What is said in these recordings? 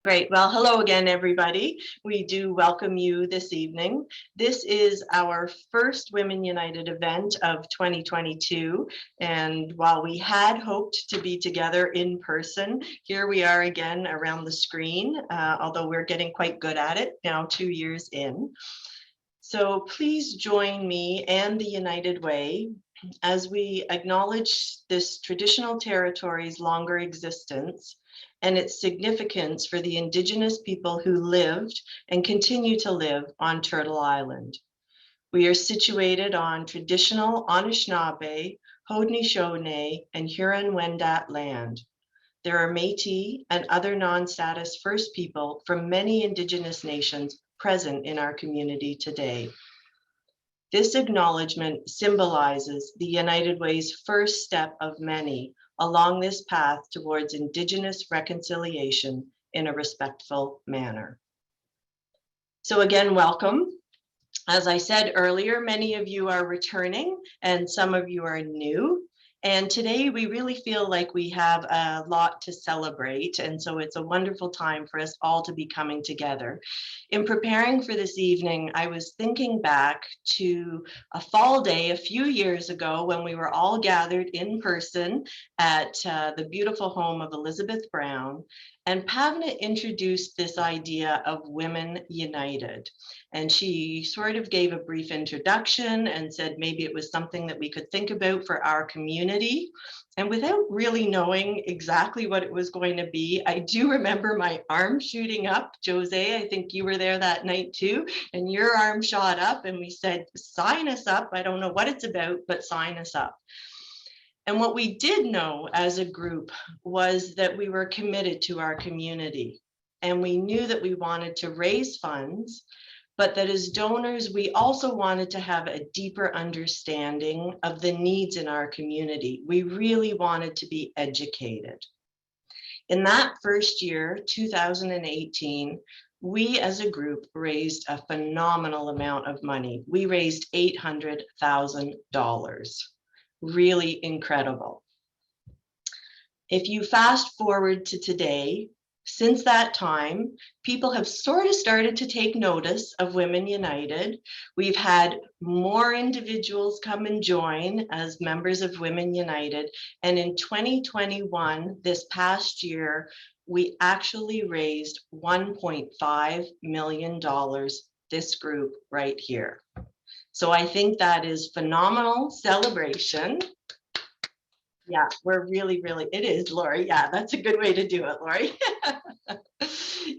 Great. Well, hello again, everybody. We do welcome you this evening. This is our first Women United event of 2022. And while we had hoped to be together in person, here we are again around the screen, although we're getting quite good at it now 2 years in. So please join me and the United Way as we acknowledge this traditional territory's longer existence and its significance for the Indigenous people who lived and continue to live on Turtle Island. We are situated on traditional Anishinaabe, Haudenosaunee, and Huron-Wendat land. There are Métis and other non-status First People from many Indigenous nations present in our community today. This acknowledgement symbolizes the United Way's first step of many along this path towards Indigenous reconciliation in a respectful manner. So again, welcome. As I said earlier, many of you are returning and some of you are new. And today we really feel like we have a lot to celebrate. And so it's a wonderful time for us all to be coming together. In preparing for this evening, I was thinking back to a fall day a few years ago when we were all gathered in person at the beautiful home of Elizabeth Brown. And Pavna introduced this idea of Women United. And she sort of gave a brief introduction and said maybe it was something that we could think about for our community. And without really knowing exactly what it was going to be, I do remember my arm shooting up. Jose, I think you were there that night too, and your arm shot up and we said, sign us up. I don't know what it's about, but sign us up. And what we did know as a group was that we were committed to our community. And we knew that we wanted to raise funds, but that as donors, we also wanted to have a deeper understanding of the needs in our community. We really wanted to be educated. In that first year, 2018, we as a group raised a phenomenal amount of money. We raised $800,000. Really incredible. If you fast forward to today, since that time, people have sort of started to take notice of Women United. We've had more individuals come and join as members of Women United. And in 2021, this past year, we actually raised $1.5 million, this group right here. So I think that is phenomenal celebration. Yeah, we're really, it is, Laurie. Yeah, that's a good way to do it, Laurie.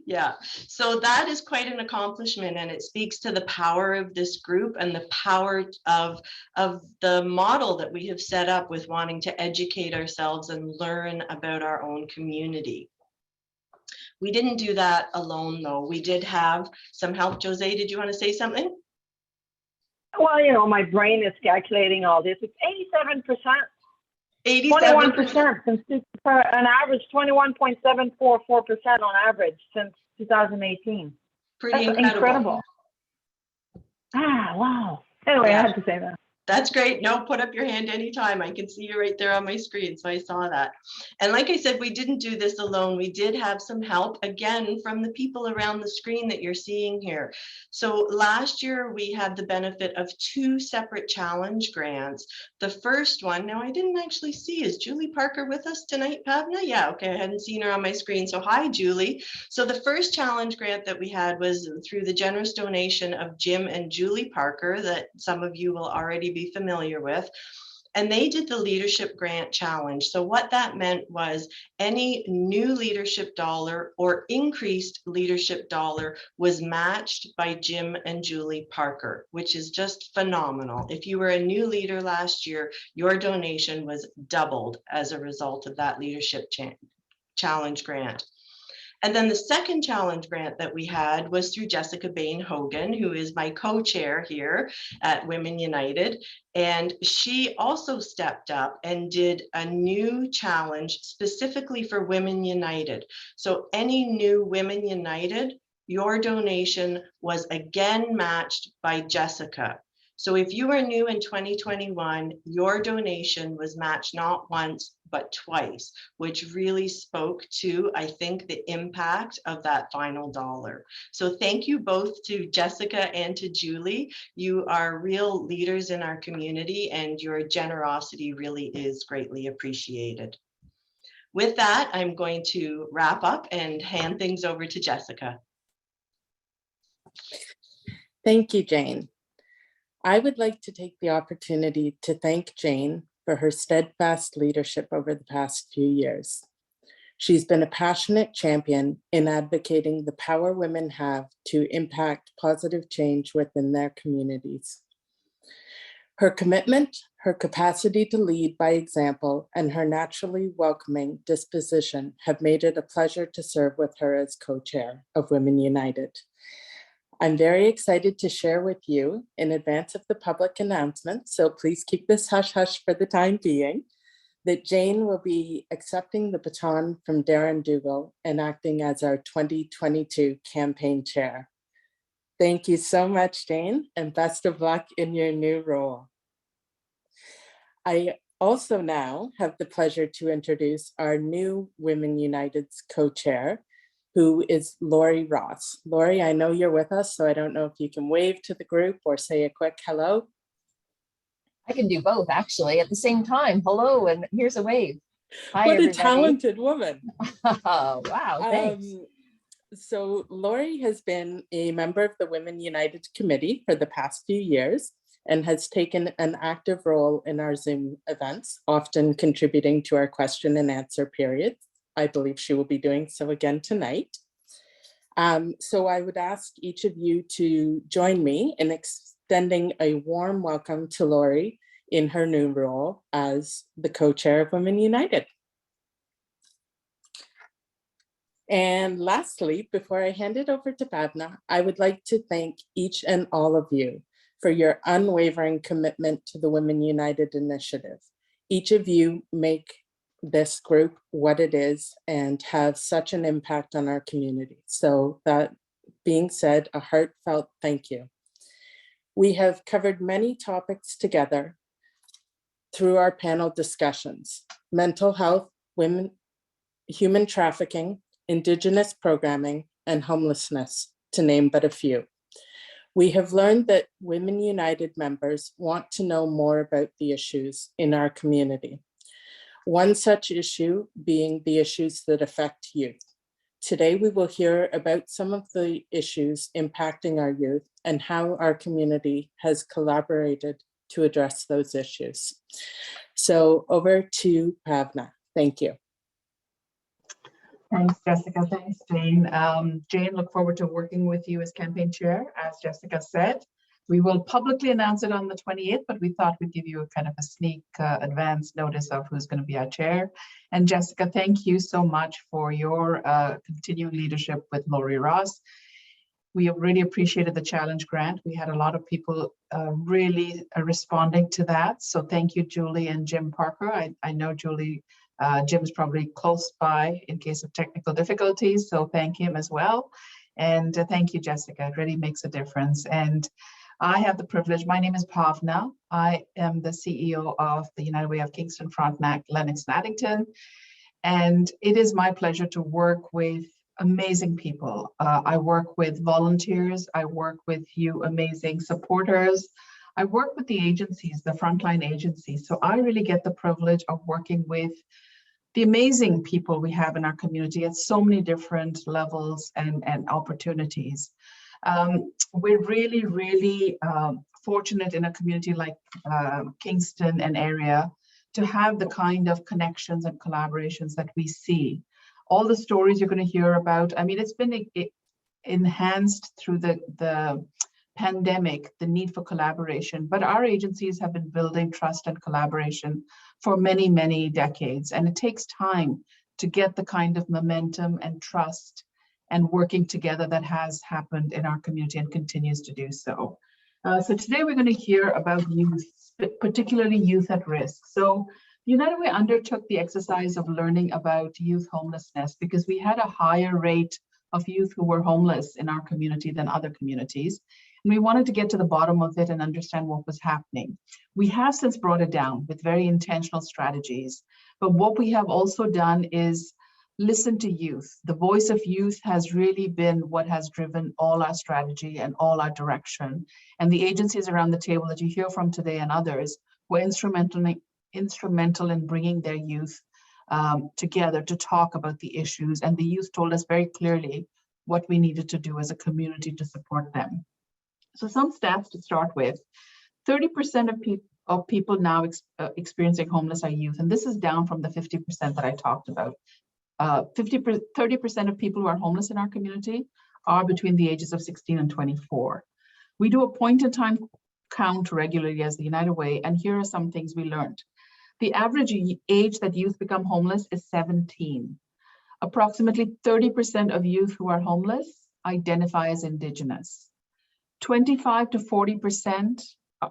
Yeah, so that is quite an accomplishment, and it speaks to the power of this group and the power of the model that we have set up with wanting to educate ourselves and learn about our own community. We didn't do that alone, though. We did have some help. Jose, did you want to say something? Well, you know, my brain is calculating all this. It's 87%. 21% since an average 21.744% on average since 2018. Pretty That's incredible. Ah, wow. Anyway, yeah. I had to say that. That's great. No, put up your hand anytime. I can see you right there on my screen. So I saw that. And like I said, we didn't do this alone. We did have some help, again, from the people around the screen that you're seeing here. So last year, we had the benefit of 2 separate challenge grants. The first one, now I didn't actually see, is Julie Parker with us tonight, Pavna? Yeah, okay, I hadn't seen her on my screen. So hi, Julie. So the first challenge grant that we had was through the generous donation of Jim and Julie Parker that some of you will already be familiar with, and they did the leadership grant challenge. So what that meant was any new leadership dollar or increased leadership dollar was matched by Jim and Julie Parker, which is just phenomenal. If you were a new leader last year, your donation was doubled as a result of that leadership challenge grant. And then the second challenge grant that we had was through Jessica Bain Hogan, who is my co-chair here at Women United. And she also stepped up and did a new challenge specifically for Women United. So any new Women United, your donation was again matched by Jessica. So if you are new in 2021, your donation was matched not once, but twice, which really spoke to, I think, the impact of that final dollar. So thank you both to Jessica and to Julie. You are real leaders in our community, and your generosity really is greatly appreciated. With that, I'm going to wrap up and hand things over to Jessica. Thank you, Jane. I would like to take the opportunity to thank Jane for her steadfast leadership over the past few years. She's been a passionate champion in advocating the power women have to impact positive change within their communities. Her commitment, her capacity to lead by example, and her naturally welcoming disposition have made it a pleasure to serve with her as co-chair of Women United. I'm very excited to share with you in advance of the public announcement, so please keep this hush-hush for the time being, that Jane will be accepting the baton from Darren Dougal and acting as our 2022 campaign chair. Thank you so much, Jane, and best of luck in your new role. I also now have the pleasure to introduce our new Women United's co-chair, who is Laurie Ross. Laurie, I know you're with us, so I don't know if you can wave to the group or say a quick hello. I can do both actually at the same time. Hello, and here's a wave. Hi, what everybody. A talented woman. Oh, wow, thanks. So Laurie has been a member of the Women United Committee for the past few years and has taken an active role in our Zoom events, often contributing to our question and answer periods. I believe she will be doing so again tonight. So I would ask each of you to join me in extending a warm welcome to Laurie in her new role as the co-chair of Women United. And lastly, before I hand it over to Bhavna, I would like to thank each and all of you for your unwavering commitment to the Women United initiative. Each of you make this group what it is and have such an impact on our community. So that being said, a heartfelt thank you. We have covered many topics together through our panel discussions: mental health, women, human trafficking, Indigenous programming, and homelessness, to name but a few. We have learned that Women United members want to know more about the issues in our community. One such issue being the issues that affect youth. Today, we will hear about some of the issues impacting our youth and how our community has collaborated to address those issues. So over to Bhavna. Thank you. Thanks, Jessica. Thanks, Jane. Jane, look forward to working with you as campaign chair. As Jessica said, we will publicly announce it on the 28th, but we thought we'd give you a kind of a sneak advance notice of who's going to be our chair. And Jessica, thank you so much for your continued leadership with Laurie Ross. We have really appreciated the challenge grant. We had a lot of people really responding to that. So thank you, Julie and Jim Parker. I know Julie, Jim's probably close by in case of technical difficulties, so thank him as well. And thank you, Jessica. It really makes a difference. And I have the privilege, my name is Bhavna. I am the CEO of the United Way of Kingston, Frontenac, Lennox, and Addington. And it is my pleasure to work with amazing people. I work with volunteers. I work with you amazing supporters. I work with the agencies, the frontline agencies. So I really get the privilege of working with the amazing people we have in our community at so many different levels and opportunities. We're really, really fortunate in a community like Kingston and area to have the kind of connections and collaborations that we see. All the stories you're going to hear about, I mean, it's been enhanced through the pandemic, the need for collaboration, but our agencies have been building trust and collaboration for many, many decades. And it takes time to get the kind of momentum and trust and working together that has happened in our community and continues to do so. So today we're going to hear about youth, particularly youth at risk. So United Way undertook the exercise of learning about youth homelessness because we had a higher rate of youth who were homeless in our community than other communities. And we wanted to get to the bottom of it and understand what was happening. We have since brought it down with very intentional strategies. But what we have also done is listen to youth. The voice of youth has really been what has driven all our strategy and all our direction. And the agencies around the table that you hear from today and others were instrumental in bringing their youth together to talk about the issues. And the youth told us very clearly what we needed to do as a community to support them. So some stats to start with. 30% of people now experiencing homeless are youth. And this is down from the 50% that I talked about. 30% of people who are homeless in our community are between the ages of 16 and 24. We do a point-in-time count regularly as the United Way, and here are some things we learned. The average age that youth become homeless is 17. Approximately 30% of youth who are homeless identify as Indigenous. 25 to 40%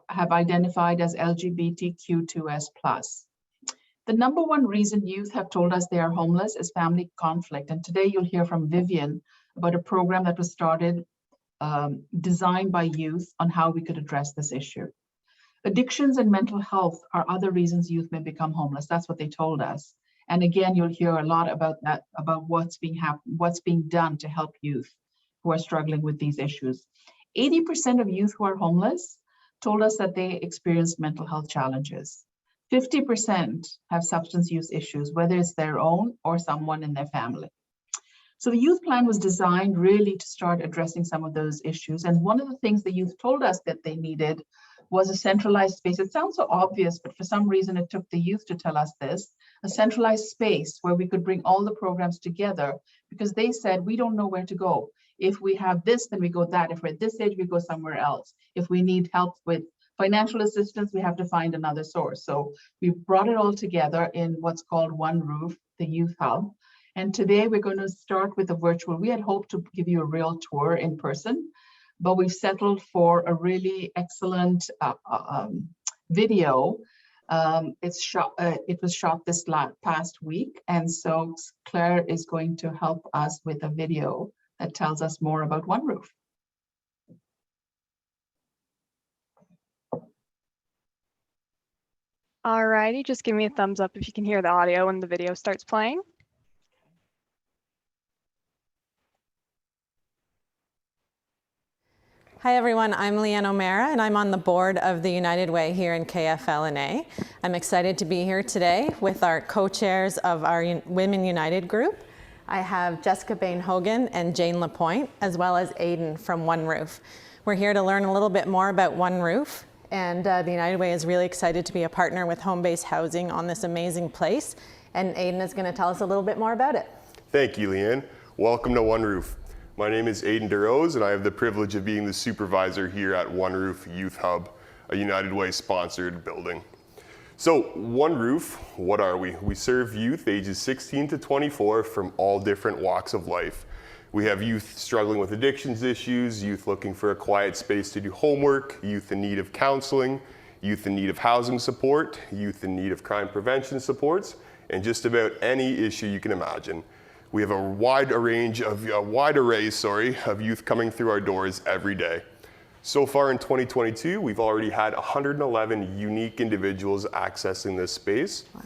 have identified as LGBTQ2S+. The number one reason youth have told us they are homeless is family conflict. And today you'll hear from Vivian about a program that was started, designed by youth on how we could address this issue. Addictions and mental health are other reasons youth may become homeless. That's what they told us. And again, you'll hear a lot about that, about what's being done to help youth who are struggling with these issues. 80% of youth who are homeless told us that they experienced mental health challenges. 50% have substance use issues, whether it's their own or someone in their family. So the youth plan was designed really to start addressing some of those issues. And one of the things the youth told us that they needed was a centralized space. It sounds so obvious, but for some reason it took the youth to tell us this, a centralized space where we could bring all the programs together, because they said, we don't know where to go. If we have this, then we go that. If we're at this age, we go somewhere else. If we need help with financial assistance, we have to find another source. So we brought it all together in what's called One Roof, the Youth Hub. And today we're going to start with a virtual. We had hoped to give you a real tour in person, but we've settled for a really excellent video. It was shot this past week. And so Claire is going to help us with a video that tells us more about One Roof. All righty, just give me a thumbs up if you can hear the audio when the video starts playing. Hi everyone, I'm Leanne O'Mara and I'm on the board of the United Way here in KFL&A. I'm excited to be here today with our co-chairs of our Women United group. I have Jessica Bain-Hogan and Jane Lapointe, as well as Aiden from One Roof. We're here to learn a little bit more about One Roof, and the United Way is really excited to be a partner with Home-Based Housing on this amazing place, and Aiden is going to tell us a little bit more about it. Thank you, Leanne. Welcome to One Roof. My name is Aiden DeRose, and I have the privilege of being the supervisor here at One Roof Youth Hub, a United Way sponsored building. So One Roof, what are we? We serve youth ages 16 to 24 from all different walks of life. We have youth struggling with addictions issues, youth looking for a quiet space to do homework, youth in need of counseling, youth in need of housing support, youth in need of crime prevention supports, and just about any issue you can imagine. We have a wide array of youth coming through our doors every day. So far in 2022, we've already had 111 unique individuals accessing this space. Wow.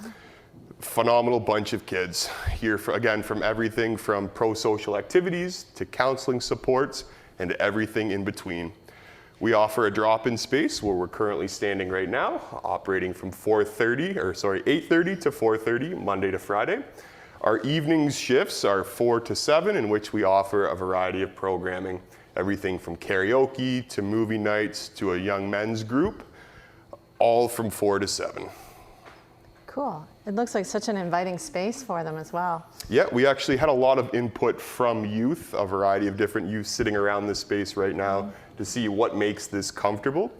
Phenomenal bunch of kids here, again, from everything from pro-social activities to counseling supports and everything in between. We offer a drop-in space where we're currently standing right now, operating from 8:30 to 4:30, Monday to Friday. Our evenings shifts are 4 to 7, in which we offer a variety of programming, everything from karaoke to movie nights to a young men's group, all from 4 to 7. Cool. It looks like such an inviting space for them as well. Yeah, we actually had a lot of input from youth, a variety of different youth sitting around this space right now to see what makes this comfortable.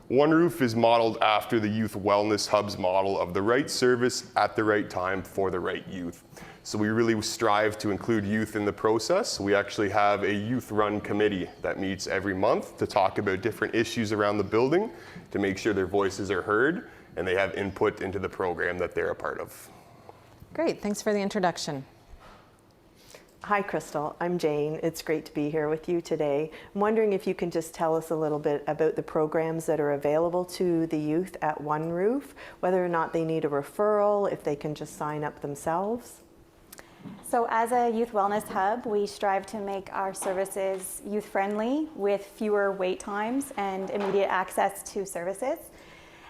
One Roof is modeled after the Youth Wellness Hub's model of the right service at the right time for the right youth. So we really strive to include youth in the process. We actually have a youth-run committee that meets every month to talk about different issues around the building to make sure their voices are heard and they have input into the program that they're a part of. Great, thanks for the introduction. Hi, Crystal. I'm Jane. It's great to be here with you today. I'm wondering if you can just tell us a little bit about the programs that are available to the youth at One Roof, whether or not they need a referral, if they can just sign up themselves. So as a youth wellness hub, we strive to make our services youth-friendly with fewer wait times and immediate access to services.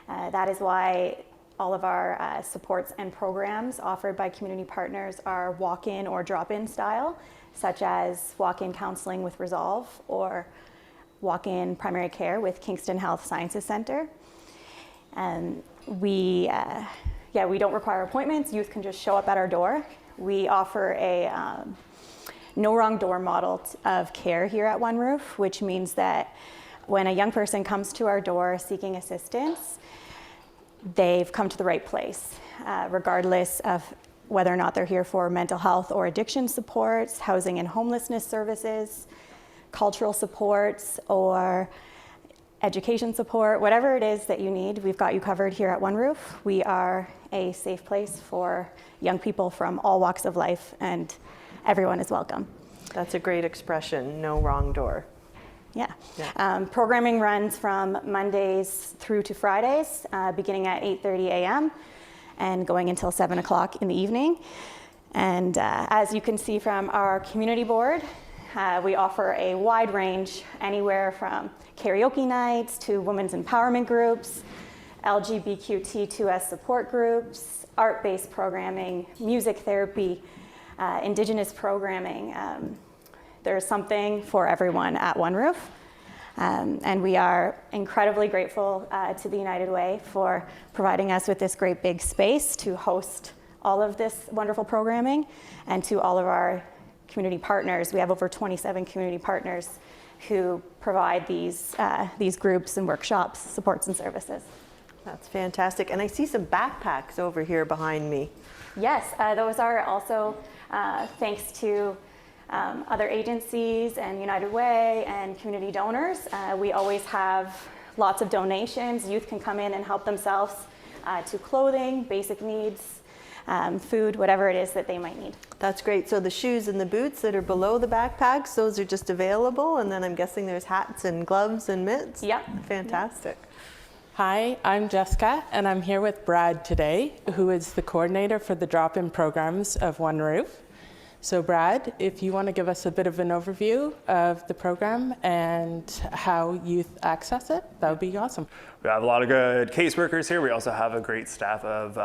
That is why all of our supports and programs offered by community partners are walk-in or drop-in style, such as walk-in counseling with Resolve or walk-in primary care with Kingston Health Sciences Center. And we don't require appointments. Youth can just show up at our door. We offer a no wrong door model of care here at One Roof, which means that when a young person comes to our door seeking assistance, they've come to the right place, regardless of whether or not they're here for mental health or addiction supports, housing and homelessness services, cultural supports, or education support, whatever it is that you need, we've got you covered here at One Roof. We are a safe place for young people from all walks of life, and everyone is welcome. That's a great expression, no wrong door. Yeah. Programming runs from Mondays through to Fridays, beginning at 8:30 a.m. and going until 7 o'clock in the evening. And as you can see from our community board, we offer a wide range, anywhere from karaoke nights to women's empowerment groups, LGBTQ2S support groups, art-based programming, music therapy, Indigenous programming. There's something for everyone at One Roof. And we are incredibly grateful to the United Way for providing us with this great big space to host all of this wonderful programming, and to all of our community partners. We have over 27 community partners who provide these groups and workshops, supports and services. That's fantastic. And I see some backpacks over here behind me. Yes, those are also thanks to other agencies and United Way and community donors. We always have lots of donations. Youth can come in and help themselves to clothing, basic needs, food, whatever it is that they might need. That's great. So the shoes and the boots that are below the backpacks, those are just available. And then I'm guessing there's hats and gloves and mitts. Yep. Fantastic. Hi, I'm Jessica, and I'm here with Brad today, who is the coordinator for the drop-in programs of One Roof. So Brad, if you want to give us a bit of an overview of the program and how youth access it, that would be awesome. We have a lot of good caseworkers here. We also have a great staff of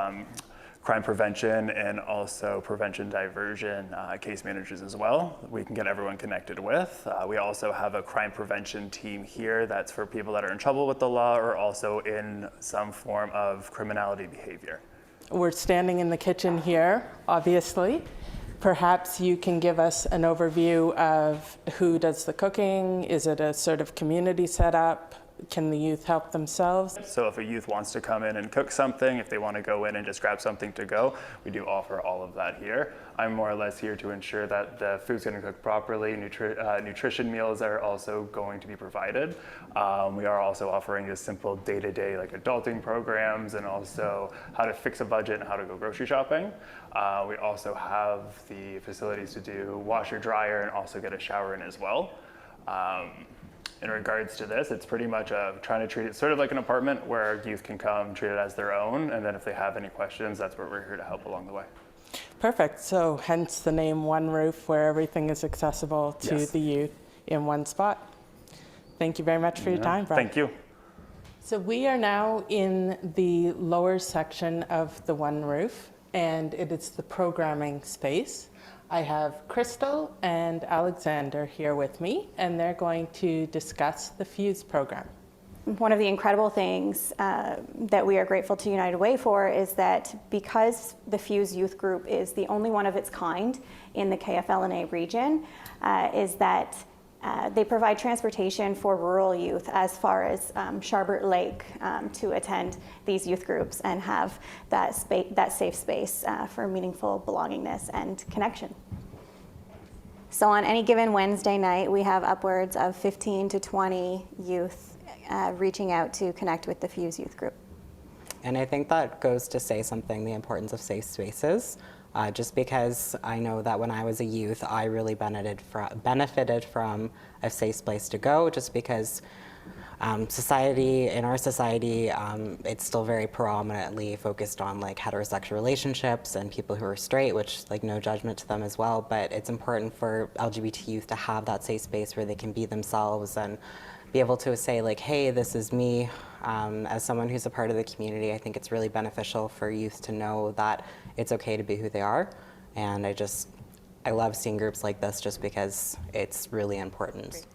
crime prevention and also prevention diversion case managers as well. We can get everyone connected with. We also have a crime prevention team here that's for people that are in trouble with the law or also in some form of criminality behavior. We're standing in the kitchen here, obviously. Perhaps you can give us an overview of who does the cooking. Is it a sort of community setup? Can the youth help themselves? So if a youth wants to come in and cook something, if they want to go in and just grab something to go, we do offer all of that here. I'm more or less here to ensure that the food's going to cook properly. Nutrition meals are also going to be provided. We are also offering just simple day-to-day like adulting programs and also how to fix a budget and how to go grocery shopping. We also have the facilities to do washer, dryer, and also get a shower in as well. In regards to this, it's pretty much trying to treat it sort of like an apartment where youth can come, treat it as their own, and then if they have any questions, that's where we're here to help along the way. Perfect. So hence the name One Roof, where everything is accessible to the youth in one spot. Thank you very much for your time, Brad. Thank you. So we are now in the lower section of the One Roof, and it is the programming space. I have Crystal and Alexander here with me, and they're going to discuss the FUSE program. One of the incredible things that we are grateful to United Way for is that because the FUSE youth group is the only one of its kind in the KFL&A region, is that they provide transportation for rural youth as far as Sharbert Lake to attend these youth groups and have that safe space for meaningful belongingness and connection. So on any given Wednesday night, we have upwards of 15 to 20 youth reaching out to connect with the FUSE youth group. And I think that goes to say something, the importance of safe spaces. just because I know that when I was a youth, I really benefited from a safe place to go, just because in our society, it's still very predominantly focused on like heterosexual relationships and people who are straight, which like no judgment to them as well, but it's important for LGBT youth to have that safe space where they can be themselves and be able to say like, hey, this is me. As someone who's a part of the community, I think it's really beneficial for youth to know that it's okay to be who they are. And I love seeing groups like this just because it's really important.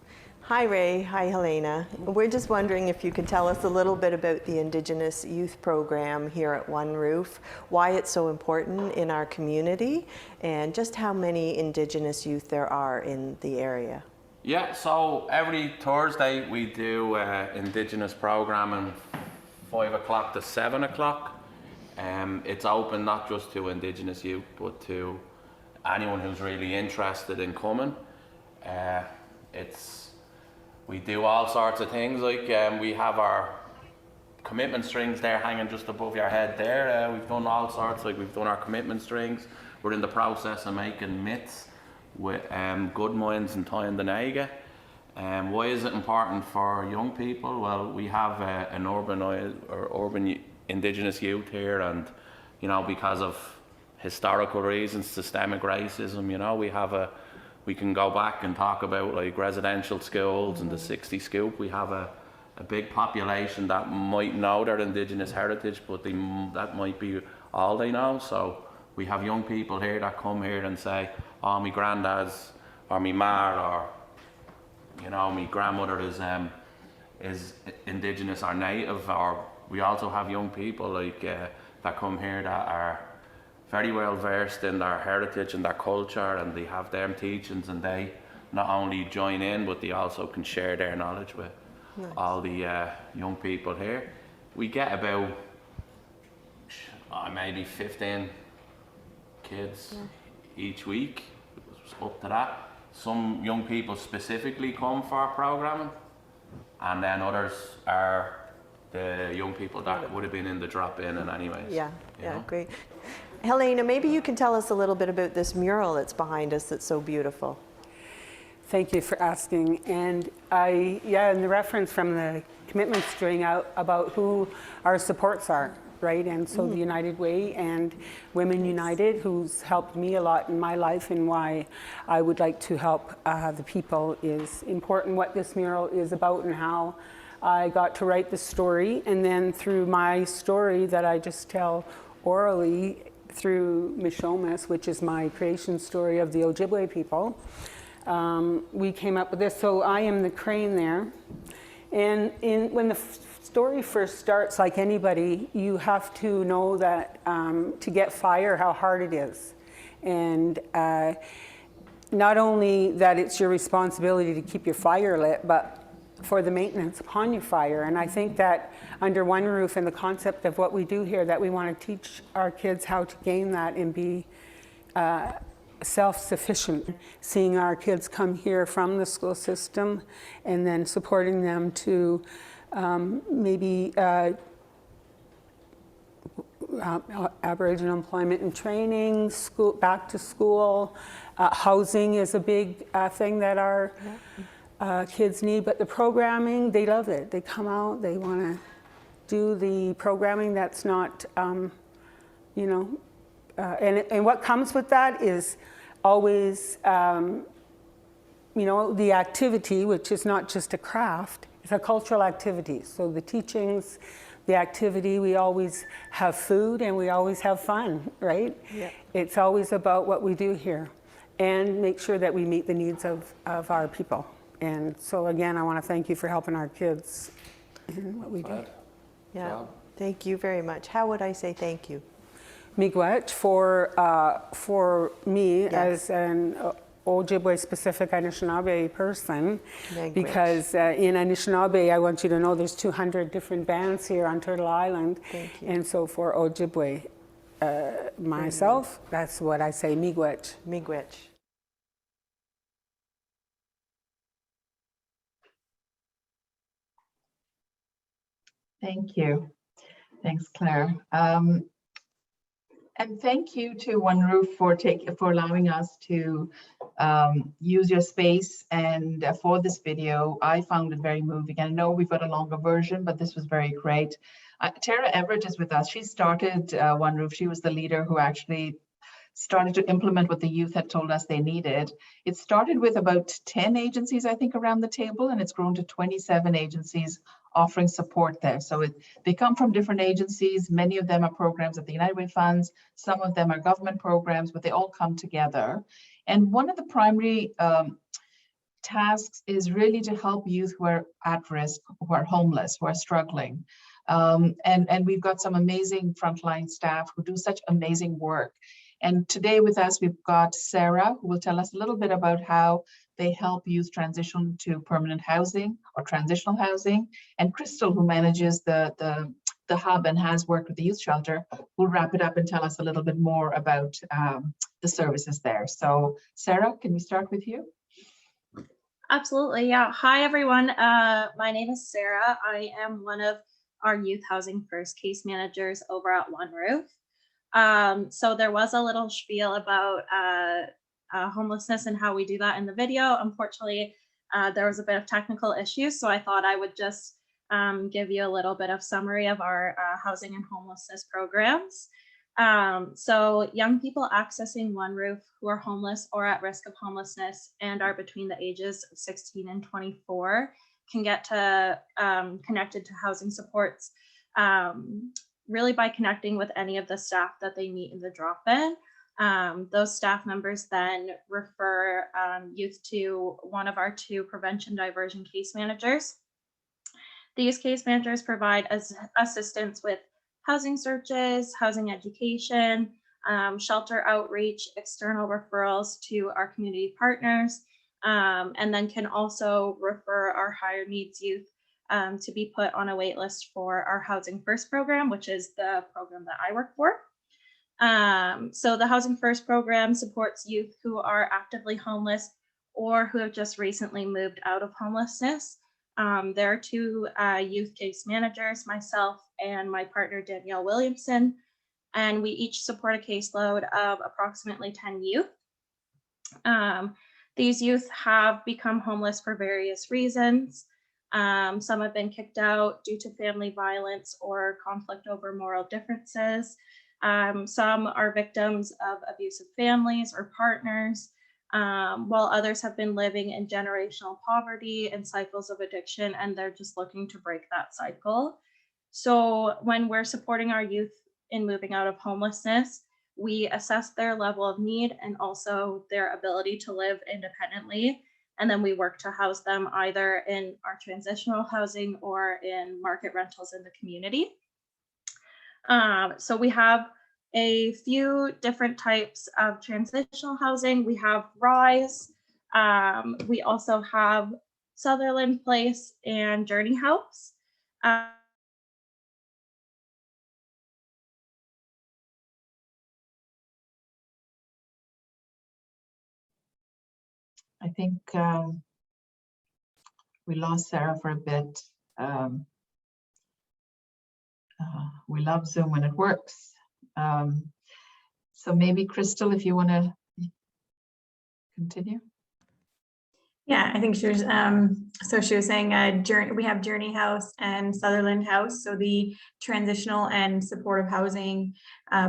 Hi, Ray. Hi, Helena. We're just wondering if you could tell us a little bit about the Indigenous Youth Program here at One Roof, why it's so important in our community, and just how many Indigenous youth there are in the area. Yeah, so every Thursday we do Indigenous programming 5 o'clock to 7 o'clock. It's open not just to Indigenous youth, but to anyone who's really interested in coming. We do all sorts of things, like we have our commitment strings there hanging just above your head there. We've done all sorts, like we've done our commitment strings. We're in the process of making mitts with good minds and tying the naga. Why is it important for young people? Well, we have an urban Indigenous youth here, and you know, because of historical reasons, systemic racism, you know, we can go back and talk about like residential schools and the 60 scoop. We have a big population that might know their Indigenous heritage, but that might be all they know. So we have young people here that come here and say, oh, my granddad's or my ma, or you know, my grandmother is Indigenous or native. Or we also have young people like that come here that are very well versed in their heritage and their culture, and they have them teachings, and they not only join in, but they also can share their knowledge with all the young people here. We get about maybe 15 kids each week, up to that. Some young people specifically come for our programming, and then others are the young people that would have been in the drop-in and anyways. Yeah, great. Helena, maybe you can tell us a little bit about this mural that's behind us that's so beautiful. Thank you for asking. And in the reference from the commitment string out about who our supports are, right? And so the United Way and Women United, who's helped me a lot in my life, and why I would like to help the people is important, what this mural is about and how I got to write the story. And then through my story that I just tell orally, through Mishomis, which is my creation story of the Ojibwe people, we came up with this. So I am the crane there. And when the story first starts, like anybody, you have to know that to get fire, how hard it is. And not only that it's your responsibility to keep your fire lit, but for the maintenance upon your fire. And I think that under One Roof and the concept of what we do here, that we want to teach our kids how to gain that and be self-sufficient. Seeing our kids come here from the school system and then supporting them to maybe Aboriginal employment and training, school, back to school. Housing is a big thing that our kids need, but the programming, they love it. They come out, they want to do the programming that's not, and what comes with that is always, the activity, which is not just a craft, it's a cultural activity. So the teachings, the activity, we always have food and we always have fun, right? Yeah. It's always about what we do here and make sure that we meet the needs of our people. And so again, I want to thank you for helping our kids in what we do. Yeah, thank you very much. How would I say thank you? Miigwech for me as an Ojibwe specific Anishinaabe person, because in Anishinaabe, I want you to know there's 200 different bands here on Turtle Island. And so for Ojibwe, myself, that's what I say, miigwech. Miigwech. Thank you. Thanks, Claire. And thank you to One Roof for allowing us to use your space and for this video. I found it very moving. I know we've got a longer version, but this was very great. Tara Everett is with us. She started One Roof. She was the leader who actually started to implement what the youth had told us they needed. It started with about 10 agencies, I think, around the table, and it's grown to 27 agencies offering support there. So they come from different agencies. Many of them are programs of the United Way funds. Some of them are government programs, but they all come together. And one of the primary tasks is really to help youth who are at risk, who are homeless, who are struggling. And we've got some amazing frontline staff who do such amazing work. And today with us, we've got Sarah, who will tell us a little bit about how they help youth transition to permanent housing or transitional housing. And Crystal, who manages the hub and has worked with the youth shelter, will wrap it up and tell us a little bit more about the services there. So Sarah, can we start with you? Absolutely, yeah. Hi, everyone. My name is Sarah. I am one of our Youth Housing First case managers over at One Roof. So there was a little spiel about homelessness and how we do that in the video. Unfortunately, there was a bit of technical issues, so I thought I would just give you a little bit of summary of our housing and homelessness programs. So young people accessing One Roof who are homeless or at risk of homelessness and are between the ages of 16 and 24 can get to connected to housing supports really by connecting with any of the staff that they meet in the drop-in. Those staff members then refer youth to one of our 2 prevention diversion case managers. These case managers provide assistance with housing searches, housing education, shelter outreach, external referrals to our community partners, and then can also refer our higher needs youth to be put on a wait list for our Housing First program, which is the program that I work for. So the Housing First program supports youth who are actively homeless or who have just recently moved out of homelessness. There are 2 youth case managers, myself and my partner Danielle Williamson, and we each support a caseload of approximately 10 youth. These youth have become homeless for various reasons. Some have been kicked out due to family violence or conflict over moral differences. Some are victims of abusive families or partners, while others have been living in generational poverty and cycles of addiction, and they're just looking to break that cycle. So when we're supporting our youth in moving out of homelessness, we assess their level of need and also their ability to live independently. And then we work to house them either in our transitional housing or in market rentals in the community. So we have a few different types of transitional housing. We have Rise. We also have Sutherland Place and Journey House. I think we lost Sarah for a bit. We love Zoom when it works. So maybe Crystal, if you want to continue. Yeah, I think she was, so she was saying we have Journey House and Sutherland House. So the transitional and supportive housing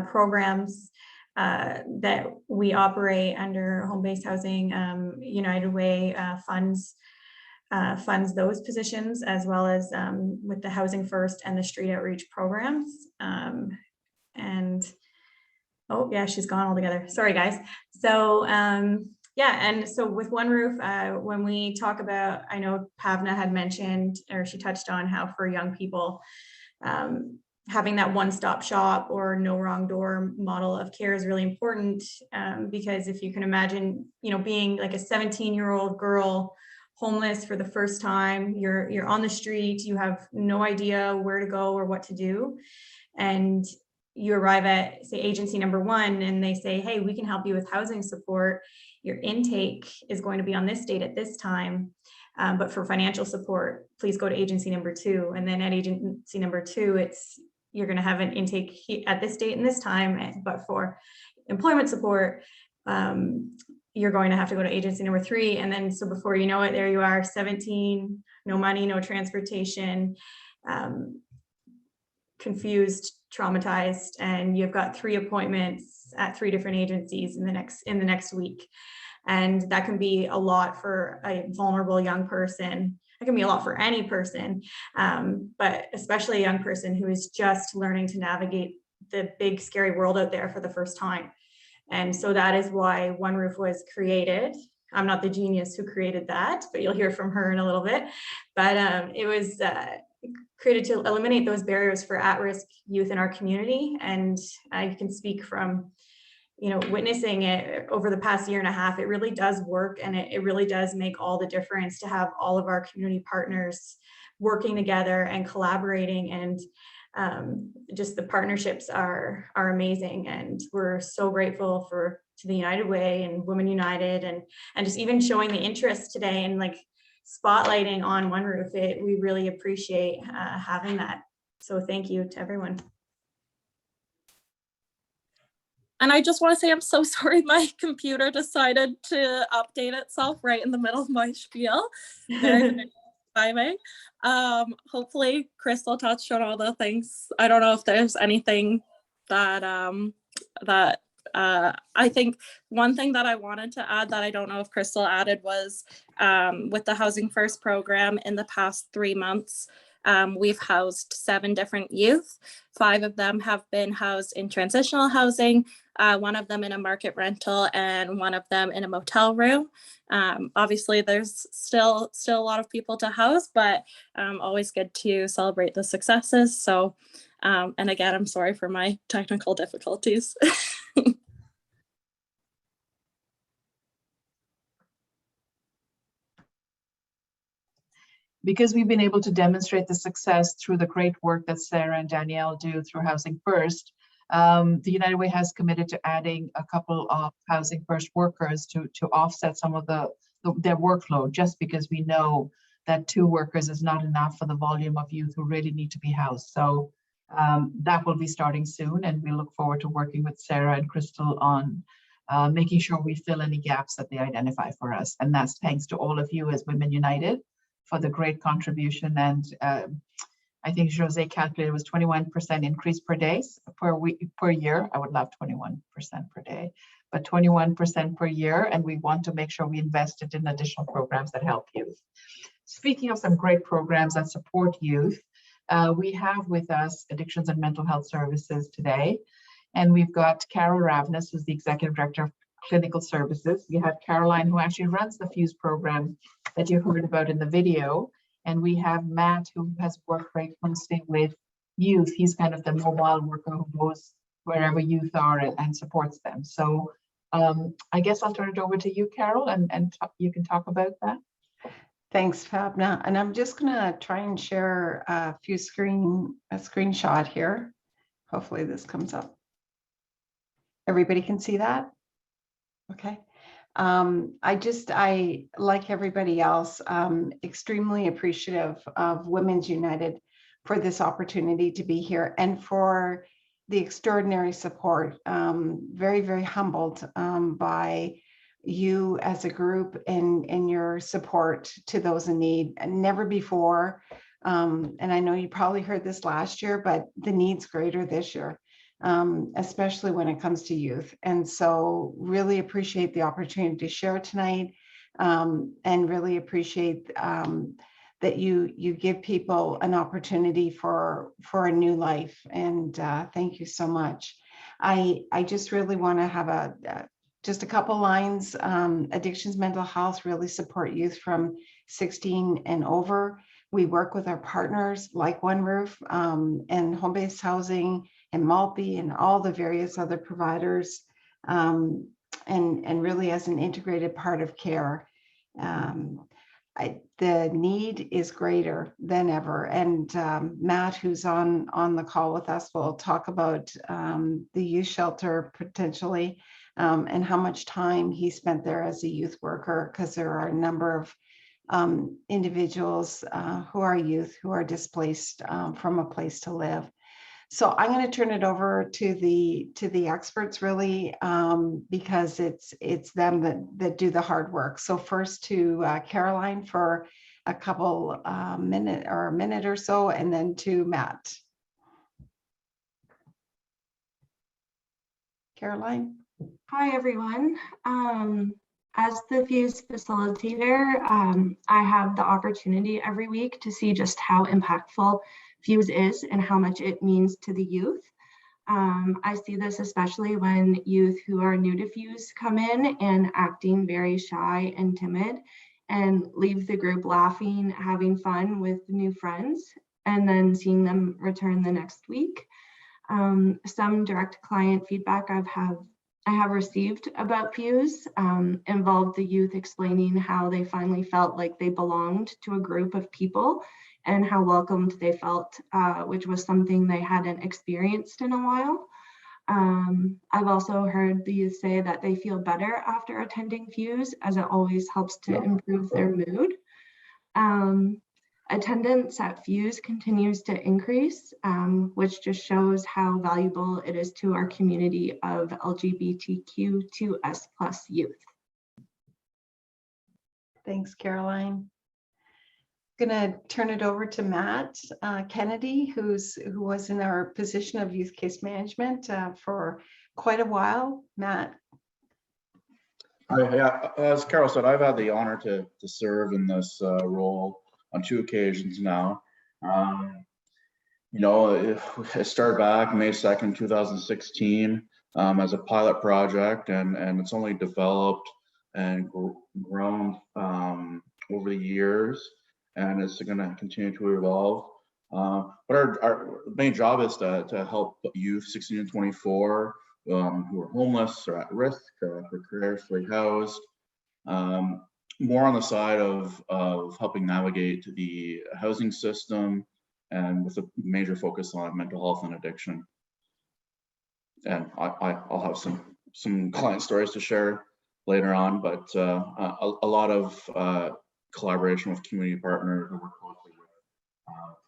programs that we operate under home-based housing, United Way funds those positions, as well as with the Housing First and the street outreach programs. And oh yeah, she's gone altogether. Sorry guys. So yeah, and so with One Roof, when we talk about, I know Pavna had mentioned, or she touched on how for young people, having that one-stop shop or no wrong door model of care is really important, because if you can imagine, being like a 17-year-old girl homeless for the first time, you're on the street, you have no idea where to go or what to do, and you arrive at, say, agency number 1, and they say, hey, we can help you with housing support. Your intake is going to be on this date at this time, but for financial support, please go to agency number 2. And then at agency number 2, it's you're going to have an intake at this date and this time, but for employment support, you're going to have to go to agency number 3. And then, so before you know it, there you are, 17, no money, no transportation, confused, traumatized, and you've got 3 appointments at 3 different agencies in the next week. And that can be a lot for a vulnerable young person. It can be a lot for any person, but especially a young person who is just learning to navigate the big, scary world out there for the first time. And so that is why One Roof was created. I'm not the genius who created that, but you'll hear from her in a little bit. But it was created to eliminate those barriers for at-risk youth in our community. And I can speak from, witnessing it over the past year and a half. It really does work, and it really does make all the difference to have all of our community partners working together and collaborating. And just the partnerships are amazing, and we're so grateful to the United Way and Women United, and just even showing the interest today and like spotlighting on One Roof. We really appreciate having that. So thank you to everyone. And I just want to say I'm so sorry my computer decided to update itself right in the middle of my spiel. Timing. Hopefully Crystal touched on all the things. I don't know if there's anything that I think one thing that I wanted to add that I don't know if Crystal added was with the Housing First program in the past 3 months, we've housed 7 different youth. 5 of them have been housed in transitional housing, 1 of them in a market rental, and 1 of them in a motel room. Obviously, there's still a lot of people to house, but always good to celebrate the successes. So, and again, I'm sorry for my technical difficulties. Because we've been able to demonstrate the success through the great work that Sarah and Danielle do through Housing First, the United Way has committed to adding a couple of Housing First workers to offset some of their workload, just because we know that 2 workers is not enough for the volume of youth who really need to be housed. So that will be starting soon, and we look forward to working with Sarah and Crystal on making sure we fill any gaps that they identify for us. And that's thanks to all of you as Women United for the great contribution. And I think Jose calculated it was 21% increase per year. I would love 21% per day, but 21% per year. And we want to make sure we invested in additional programs that help youth. Speaking of some great programs that support youth, we have with us Addictions and Mental Health Services today. And we've got Carol Ravness, who's the Executive Director of Clinical Services. We have Caroline, who actually runs the FUSE program that you heard about in the video. And we have Matt, who has worked very closely with youth. He's kind of the mobile worker who goes wherever youth are and supports them. So I guess I'll turn it over to you, Carol, and you can talk about that. Thanks, Fabna. And I'm just gonna try and share a screenshot here. Hopefully this comes up. Everybody can see that? Okay. I, like everybody else, extremely appreciative of Women's United for this opportunity to be here and for the extraordinary support. Very, very humbled by you as a group and your support to those in need. And never before, and I know you probably heard this last year, but the need's greater this year. Especially when it comes to youth. And so really appreciate the opportunity to share tonight, and really appreciate that you give people an opportunity for a new life. And thank you so much. I just really want to have just a couple lines. Addictions Mental Health really support youth from 16 and over. We work with our partners like One Roof and home-based housing and Maltby and all the various other providers, and really as an integrated part of care. The need is greater than ever. And Matt, who's on the call with us, will talk about the youth shelter potentially, and how much time he spent there as a youth worker, because there are a number of individuals who are youth who are displaced from a place to live. So I'm going to turn it over to the experts really, because it's them that do the hard work. So first to Caroline for a couple a minute or so, and then to Matt. Caroline. Hi, everyone. As the Fuse facilitator, I have the opportunity every week to see just how impactful Fuse is and how much it means to the youth. I see this especially when youth who are new to Fuse come in and acting very shy and timid and leave the group laughing, having fun with new friends, and then seeing them return the next week. Some direct client feedback I have received about Fuse involved the youth explaining how they finally felt like they belonged to a group of people and how welcomed they felt, which was something they hadn't experienced in a while. I've also heard the youth say that they feel better after attending Fuse, as it always helps to improve their mood. Attendance at Fuse continues to increase, which just shows how valuable it is to our community of LGBTQ2S+ youth. Thanks, Caroline. Gonna turn it over to Matt Kennedy, who was in our position of youth case management for quite a while. Matt. Hi, yeah, as Carol said, I've had the honor to serve in this role on 2 occasions now. You know, it started back May 2nd, 2016 as a pilot project, and it's only developed and grown over the years, and it's going to continue to evolve. But our main job is to help youth 16 to 24 who are homeless or at risk, precariously housed. More on the side of helping navigate the housing system, and with a major focus on mental health and addiction. And I'll have some client stories to share later on, but a lot of collaboration with community partners. We work closely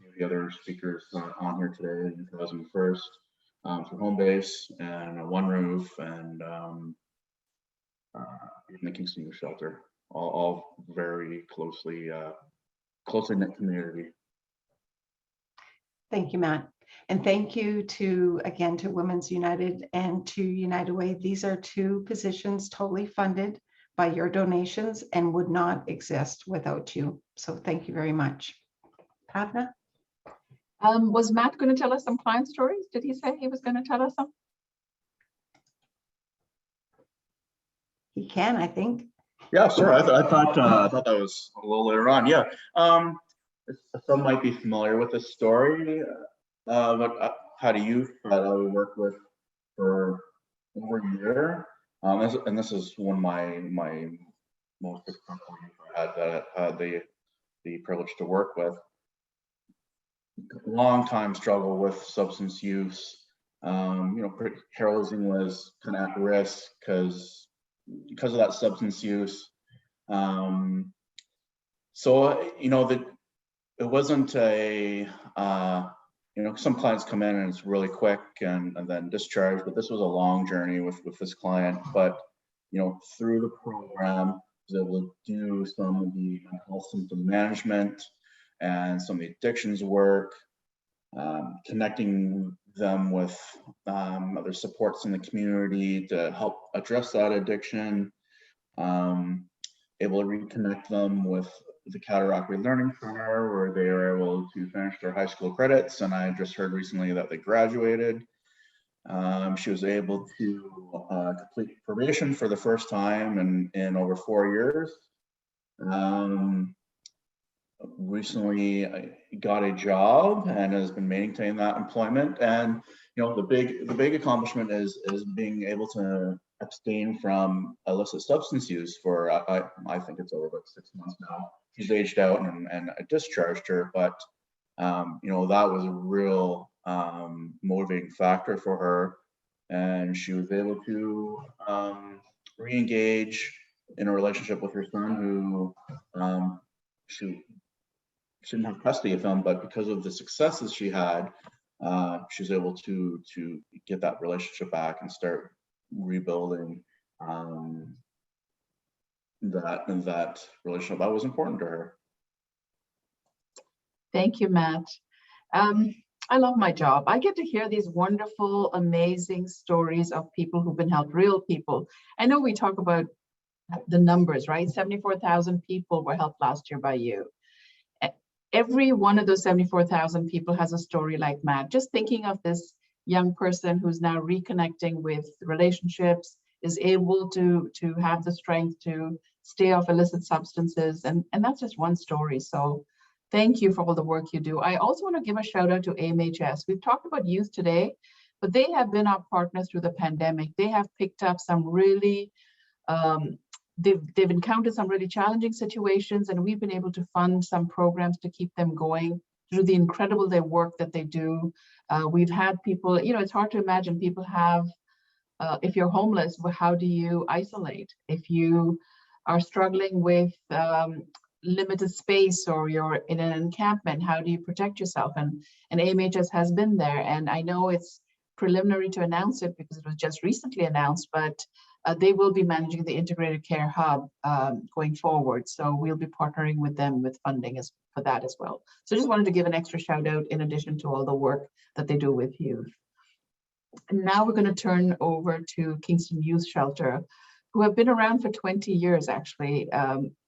with the other speakers on here today, Youth Housing First, for Home Base and One Roof, and even the Kingston Youth Shelter. All very closely knit community. Thank you, Matt. And thank you again to Women's United and to United Way. These are 2 positions totally funded by your donations and would not exist without you. So thank you very much. Pavna? Was Matt going to tell us some client stories? Did he say he was going to tell us some? He can, I think. Yeah, sure. I thought that was a little later on. Yeah, some might be familiar with this story, but I had a youth that I worked with for over a year, and this is one of my most successful youth I had that I had the privilege to work with. Long time struggle with substance use. You know, housing was kind of at risk because of that substance use. So, you know, that it wasn't a, you know, some clients come in and it's really quick and then discharged, but this was a long journey with this client. But, you know, through the program, I was able to do some of the mental health symptom management and some of the addictions work, connecting them with other supports in the community to help address that addiction, able to reconnect them with the Cataract Relearning Center, where they were able to finish their high school credits. And I just heard recently that they graduated. She was able to complete probation for the first time in over 4 years. Recently got a job and has been maintaining that employment. And you know, the big accomplishment is being able to abstain from illicit substance use for I think it's over about 6 months now. She's aged out and I discharged her, but you know, that was a real motivating factor for her, and she was able to re-engage in a relationship with her son, who she didn't have custody of him, but because of the successes she had, she was able to get that relationship back and start rebuilding that relationship that was important to her. Thank you, Matt. I love my job. I get to hear these wonderful, amazing stories of people who've been helped, real people. I know we talk about the numbers, right? 74,000 people were helped last year by you. Every one of those 74,000 people has a story like Matt. Just thinking of this young person who's now reconnecting with relationships, is able to have the strength to stay off illicit substances. And that's just one story. So thank you for all the work you do. I also want to give a shout out to AMHS. We've talked about youth today, but they have been our partners through the pandemic. They have picked up some really, they've encountered some really challenging situations, and we've been able to fund some programs to keep them going through the incredible work that they do. We've had people, you know, it's hard to imagine people have, if you're homeless, how do you isolate? If you are struggling with limited space, or you're in an encampment, how do you protect yourself? And AMHS has been there. And I know it's preliminary to announce it because it was just recently announced, but they will be managing the integrated care hub going forward. So we'll be partnering with them with funding for that as well. So just wanted to give an extra shout out in addition to all the work that they do with youth. And now we're going to turn over to Kingston Youth Shelter, who have been around for 20 years, actually.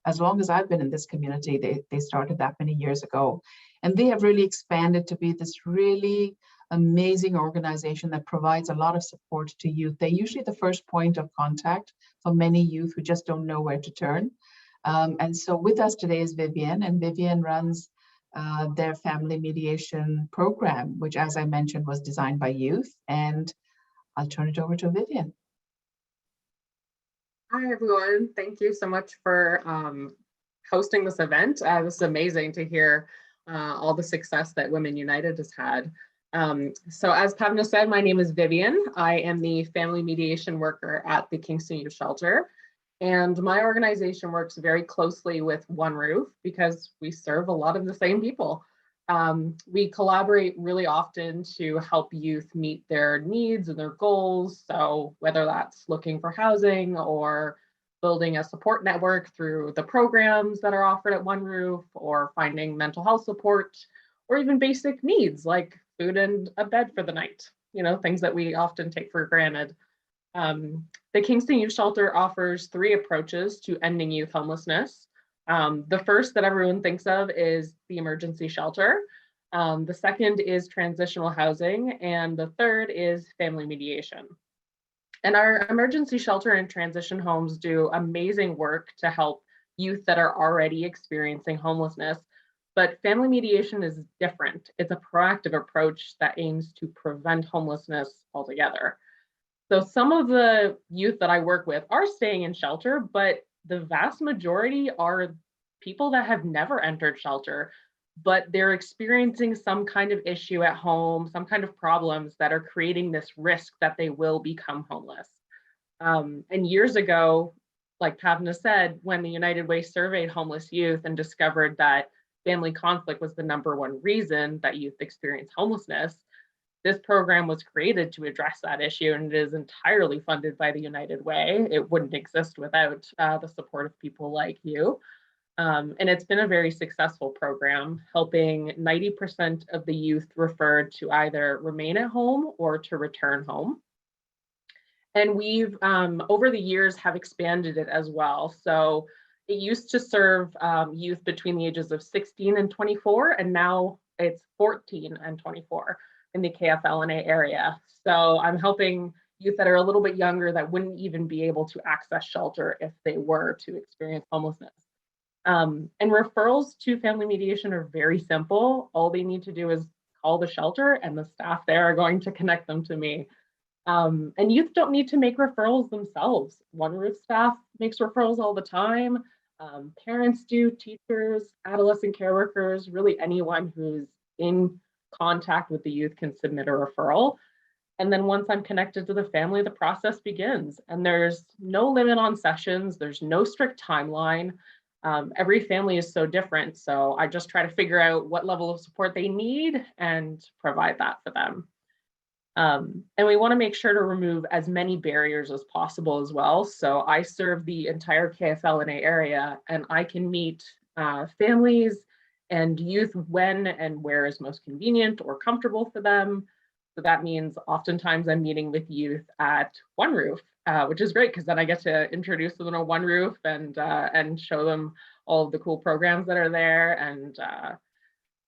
As long as I've been in this community, they started that many years ago. And they have really expanded to be this really amazing organization that provides a lot of support to youth. They're usually the first point of contact for many youth who just don't know where to turn. And so with us today is Vivian, and Vivian runs their family mediation program, which, as I mentioned, was designed by youth. And I'll turn it over to Vivian. Hi, everyone. Thank you so much for hosting this event. This is amazing to hear all the success that Women United has had. So as Pavna said, my name is Vivian. I am the family mediation worker at the Kingston Youth Shelter. And my organization works very closely with One Roof because we serve a lot of the same people. We collaborate really often to help youth meet their needs and their goals. So whether that's looking for housing or building a support network through the programs that are offered at One Roof, or finding mental health support, or even basic needs like food and a bed for the night, you know, things that we often take for granted. The Kingston Youth Shelter offers 3 approaches to ending youth homelessness. The first that everyone thinks of is the emergency shelter. The second is transitional housing, and the third is family mediation. And our emergency shelter and transition homes do amazing work to help youth that are already experiencing homelessness. But family mediation is different. It's a proactive approach that aims to prevent homelessness altogether. So some of the youth that I work with are staying in shelter, but the vast majority are people that have never entered shelter, but they're experiencing some kind of issue at home, some kind of problems that are creating this risk that they will become homeless. And years ago, like Pavna said, when the United Way surveyed homeless youth and discovered that family conflict was the #1 reason that youth experience homelessness, this program was created to address that issue, and it is entirely funded by the United Way. It wouldn't exist without the support of people like you. And it's been a very successful program, helping 90% of the youth referred to either remain at home or to return home. And we've, over the years, have expanded it as well. So it used to serve youth between the ages of 16 and 24, and now it's 14 and 24 in the KFL&A area. So I'm helping youth that are a little bit younger that wouldn't even be able to access shelter if they were to experience homelessness. And referrals to family mediation are very simple. All they need to do is call the shelter, and the staff there are going to connect them to me. And youth don't need to make referrals themselves. One Roof staff makes referrals all the time. Parents do, teachers, adolescent care workers, really anyone who's in contact with the youth can submit a referral. And then once I'm connected to the family, the process begins. And there's no limit on sessions. There's no strict timeline. Every family is so different. So I just try to figure out what level of support they need and provide that for them. And we want to make sure to remove as many barriers as possible as well. So I serve the entire KFL&A area, and I can meet families and youth when and where is most convenient or comfortable for them. So that means oftentimes I'm meeting with youth at One Roof, which is great because then I get to introduce them to One Roof and show them all of the cool programs that are there. And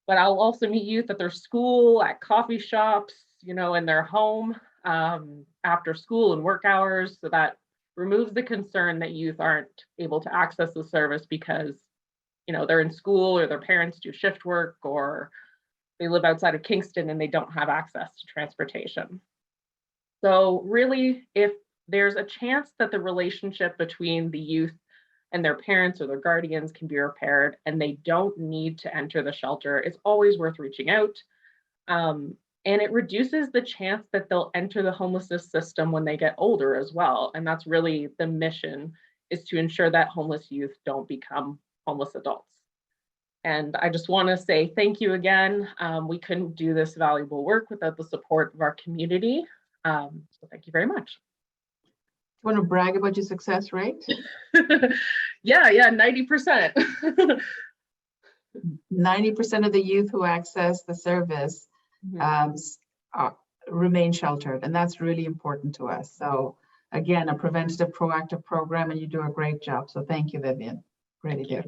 but I'll also meet youth at their school, at coffee shops, you know, in their home, after school and work hours. So that removes the concern that youth aren't able to access the service because, you know, they're in school or their parents do shift work or they live outside of Kingston and they don't have access to transportation. So really, if there's a chance that the relationship between the youth and their parents or their guardians can be repaired and they don't need to enter the shelter, it's always worth reaching out. And it reduces the chance that they'll enter the homelessness system when they get older as well. And that's really the mission, is to ensure that homeless youth don't become homeless adults. And I just want to say thank you again. We couldn't do this valuable work without the support of our community. So thank you very much. You want to brag about your success rate? Yeah, 90%. 90% of the youth who access the service remain sheltered, and that's really important to us. So again, a preventative, proactive program, and you do a great job. So thank you, Vivian. Really do.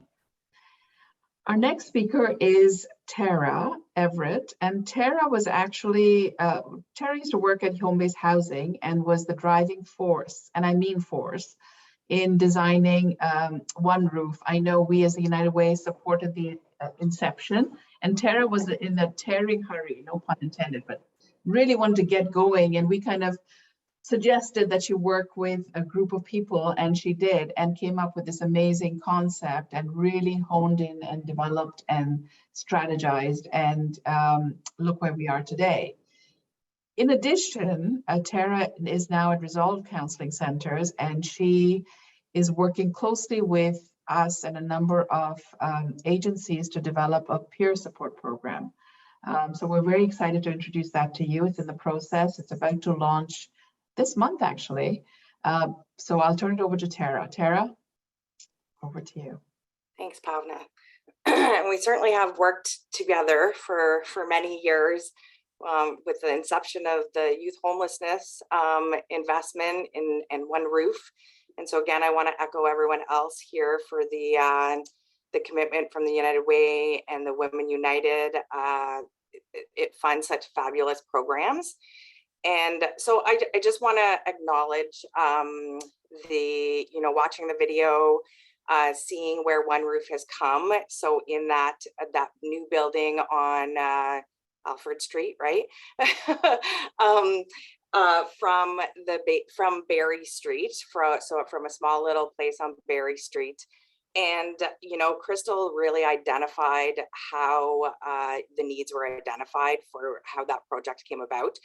Our next speaker is Tara Everett, and Tara was actually, Tara used to work at home-based housing and was the driving force, and I mean force, in designing One Roof. I know we as the United Way supported the inception, and Tara was in a tearing hurry, no pun intended, but really wanted to get going, and we kind of suggested that she work with a group of people, and she did, and came up with this amazing concept and really honed in and developed and strategized, and look where we are today. In addition, Tara is now at Resolve Counseling Centers, and she is working closely with us and a number of agencies to develop a peer support program. So we're very excited to introduce that to you. It's in the process. It's about to launch this month, actually. So I'll turn it over to Tara. Tara, over to you. Thanks, Pavna. And we certainly have worked together for many years with the inception of the youth homelessness investment in One Roof. And so again, I want to echo everyone else here for the commitment from the United Way and the Women United. It funds such fabulous programs. And so I just want to acknowledge watching the video, seeing where One Roof has come. So in that new building on Alfred Street, right? From Barry Street, from a small little place on Barry Street. And, Crystal really identified how the needs were identified for how that project came about.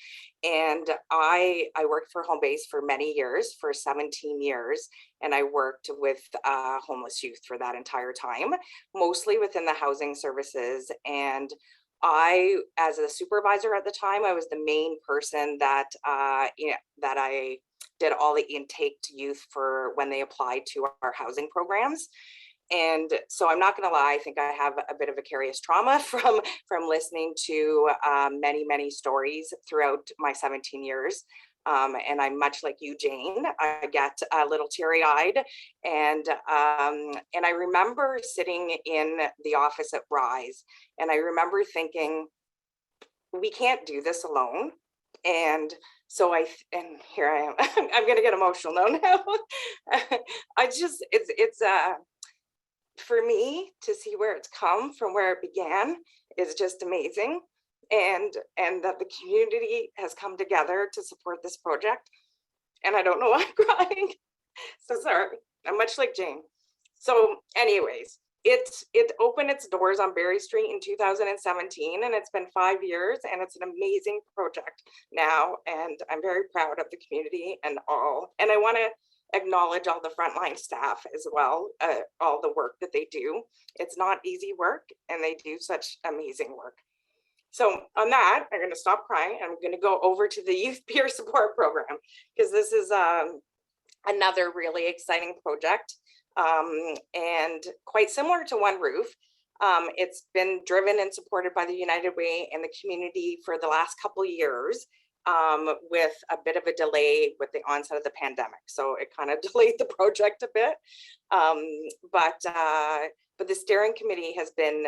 And I worked for Home Base for many years, for 17 years, and I worked with homeless youth for that entire time, mostly within the housing services. And I, as a supervisor at the time, I was the main person that that I did all the intake to youth for when they applied to our housing programs. And so I'm not going to lie, I think I have a bit of vicarious trauma from listening to many stories throughout my 17 years. And I'm much like you, Jane. I get a little teary-eyed, and I remember sitting in the office at Rise, and I remember thinking, we can't do this alone. And so here I am. I'm going to get emotional now. It's for me to see where it's come from, where it began, is just amazing. And that the community has come together to support this project. And I don't know why I'm crying. So sorry. I'm much like Jane. So anyways, it opened its doors on Barry Street in 2017, and it's been 5 years, and it's an amazing project now. And I'm very proud of the community and all. And I want to acknowledge all the frontline staff as well, all the work that they do. It's not easy work, and they do such amazing work. So on that, I'm going to stop crying. I'm going to go over to the Youth Peer Support Program, because this is another really exciting project, and quite similar to One Roof. It's been driven and supported by the United Way and the community for the last couple of years, with a bit of a delay with the onset of the pandemic. So it kind of delayed the project a bit. But the steering committee has been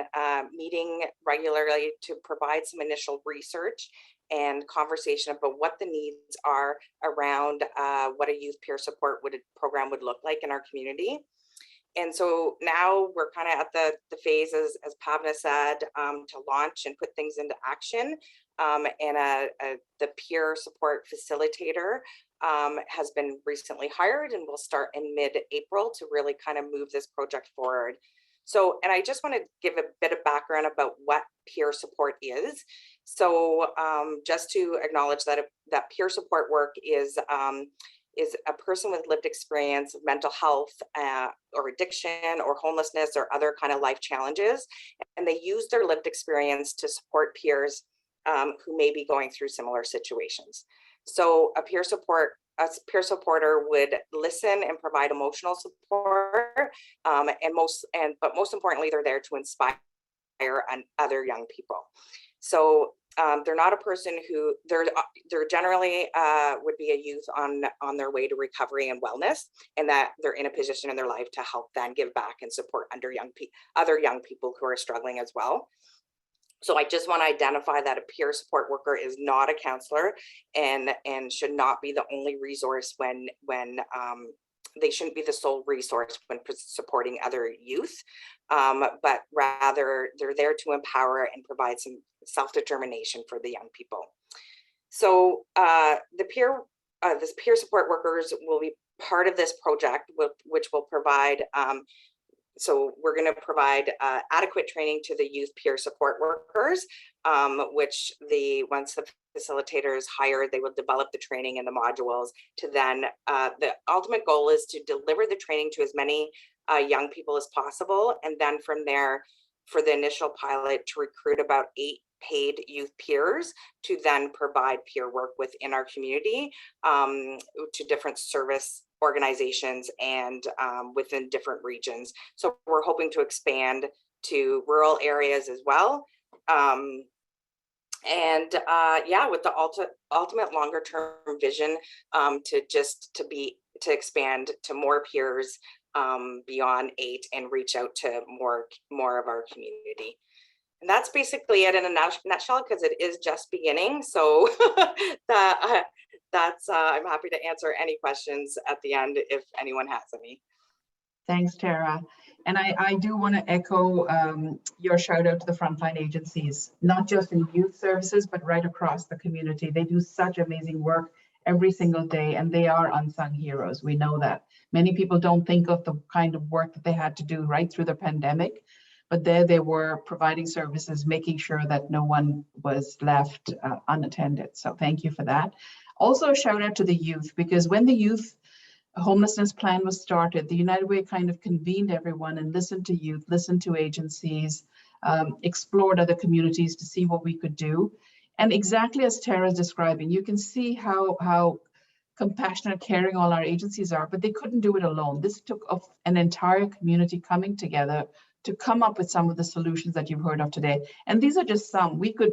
meeting regularly to provide some initial research and conversation about what the needs are around what a youth peer support program would look like in our community. And so now we're kind of at the phase, as Pavna said, to launch and put things into action. And the peer support facilitator has been recently hired and will start in mid-April to really kind of move this project forward. So, and I just want to give a bit of background about what peer support is. So just to acknowledge that peer support work is a person with lived experience of mental health or addiction or homelessness or other kind of life challenges. And they use their lived experience to support peers who may be going through similar situations. So a peer supporter would listen and provide emotional support, but most importantly, they're there to inspire other young people. So they're not a person who they're generally would be a youth on their way to recovery and wellness, and that they're in a position in their life to help then give back and support other young people who are struggling as well. So I just want to identify that a peer support worker is not a counselor and should not be the only resource when they shouldn't be the sole resource when supporting other youth, but rather they're there to empower and provide some self-determination for the young people. So this peer support workers will be part of this project, which will provide so we're going to provide adequate training to the youth peer support workers, which once the facilitator is hired, they will develop the training and the modules to then, the ultimate goal is to deliver the training to as many young people as possible. And then from there, for the initial pilot, to recruit about 8 paid youth peers to then provide peer work within our community to different service organizations and within different regions. So we're hoping to expand to rural areas as well. With the ultimate longer term vision to expand to more peers beyond 8 and reach out to more of our community. And that's basically it in a nutshell, because it is just beginning. So I'm happy to answer any questions at the end if anyone has any. Thanks, Tara. And I do want to echo your shout out to the frontline agencies, not just in youth services, but right across the community. They do such amazing work every single day, and they are unsung heroes. We know that. Many people don't think of the kind of work that they had to do right through the pandemic, but there they were providing services, making sure that no one was left unattended. So thank you for that. Also a shout out to the youth, because when the youth homelessness plan was started, the United Way kind of convened everyone and listened to youth, listened to agencies, explored other communities to see what we could do. And exactly as Tara is describing, you can see how compassionate, caring all our agencies are, but they couldn't do it alone. This took an entire community coming together to come up with some of the solutions that you've heard of today. And these are just some. We could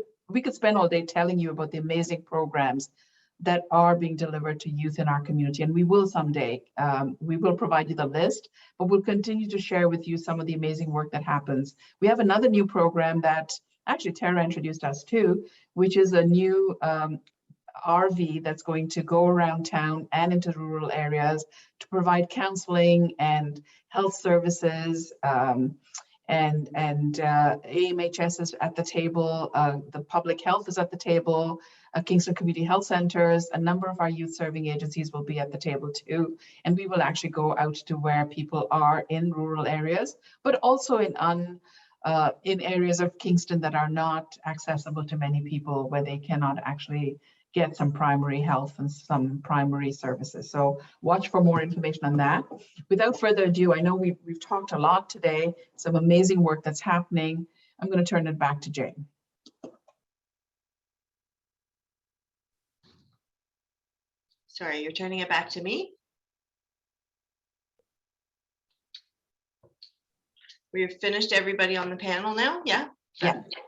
spend all day telling you about the amazing programs that are being delivered to youth in our community. And we will someday. We will provide you the list, but we'll continue to share with you some of the amazing work that happens. We have another new program that actually Tara introduced us to, which is a new RV that's going to go around town and into rural areas to provide counseling and health services. And AMHS is at the table, the public health is at the table, Kingston Community Health Centers, a number of our youth serving agencies will be at the table too. And we will actually go out to where people are in rural areas, but also in areas of Kingston that are not accessible to many people, where they cannot actually get some primary health and some primary services. So watch for more information on that. Without further ado, I know we've talked a lot today, some amazing work that's happening. I'm going to turn it back to Jane. Sorry, you're turning it back to me? We've finished everybody on the panel now? Yeah?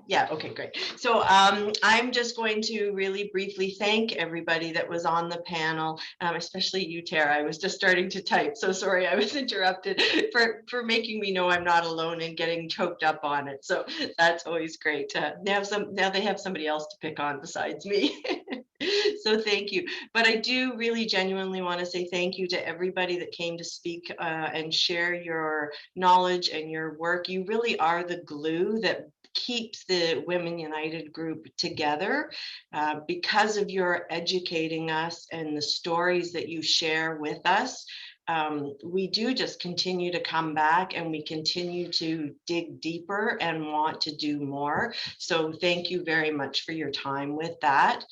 Yeah, okay, great. So I'm just going to really briefly thank everybody that was on the panel, especially you, Tara. I was just starting to type, so sorry I was interrupted, for making me know I'm not alone and getting choked up on it. So that's always great. Now they have somebody else to pick on besides me. So thank you. But I do really genuinely want to say thank you to everybody that came to speak and share your knowledge and your work. You really are the glue that keeps the Women United group together because of your educating us and the stories that you share with us. We do just continue to come back and we continue to dig deeper and want to do more. So thank you very much for your time with that.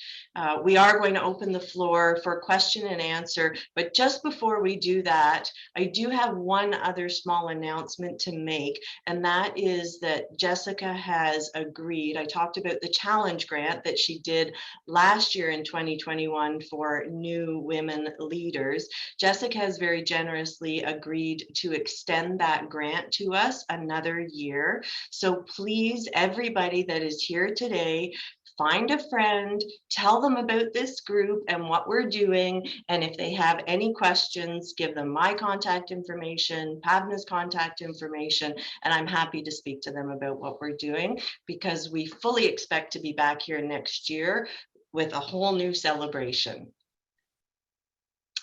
We are going to open the floor for question and answer, but just before we do that, I do have one other small announcement to make, and that is that Jessica has agreed. I talked about the challenge grant that she did last year in 2021 for new women leaders. Jessica has very generously agreed to extend that grant to us another year. So please, everybody that is here today, find a friend, tell them about this group and what we're doing. And if they have any questions, give them my contact information, Pavna's contact information, and I'm happy to speak to them about what we're doing, because we fully expect to be back here next year with a whole new celebration.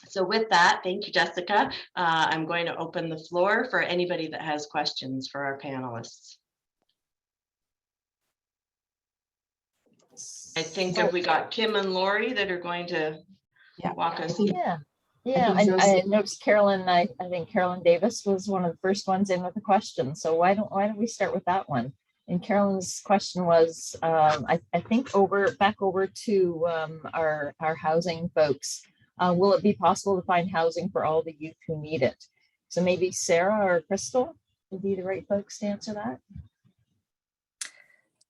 So with that, thank you, Jessica. I'm going to open the floor for anybody that has questions for our panelists. I think that we got Kim and Laurie that are going to walk us through. I noticed Carolyn. I think Carolyn Davis was one of the first ones in with a question. So why don't we start with that one? And Carolyn's question was, I think back over to our housing folks. Will it be possible to find housing for all the youth who need it? So maybe Sarah or Crystal would be the right folks to answer that.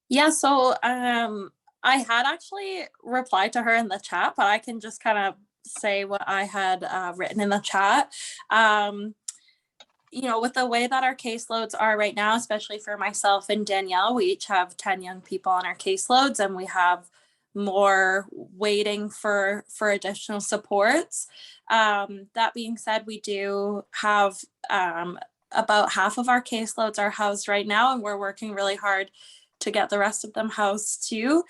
Yeah, so I had actually replied to her in the chat, but I can just kind of say what I had written in the chat. You know, with the way that our caseloads are right now, especially for myself and Danielle, we each have 10 young people on our caseloads, and we have more waiting for additional supports. That being said, we do have about half of our caseloads are housed right now, and we're working really hard to get the rest of them housed too.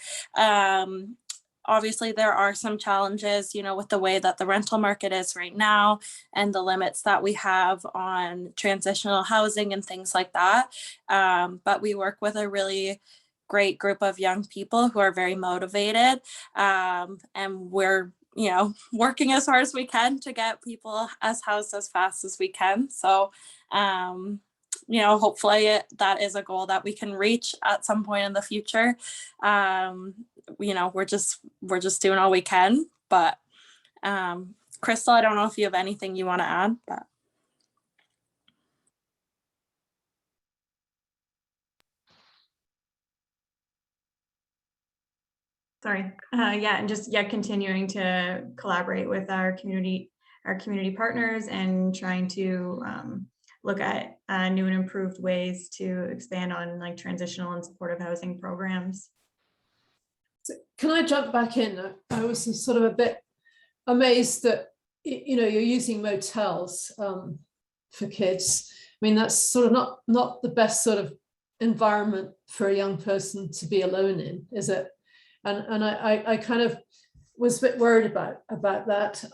Obviously, there are some challenges, you know, with the way that the rental market is right now and the limits that we have on transitional housing and things like that. But we work with a really great group of young people who are very motivated, and we're, you know, working as hard as we can to get people as housed as fast as we can. So, you know, hopefully that is a goal that we can reach at some point in the future. You know, we're just doing all we can. But Crystal, I don't know if you have anything you want to add, but. Sorry. Yeah, and just continuing to collaborate with our community partners and trying to look at new and improved ways to expand on like transitional and supportive housing programs. So can I jump back in? I was sort of a bit amazed that, you know, you're using motels for kids. I mean, that's sort of not the best sort of environment for a young person to be alone in, is it? And I kind of was a bit worried about that.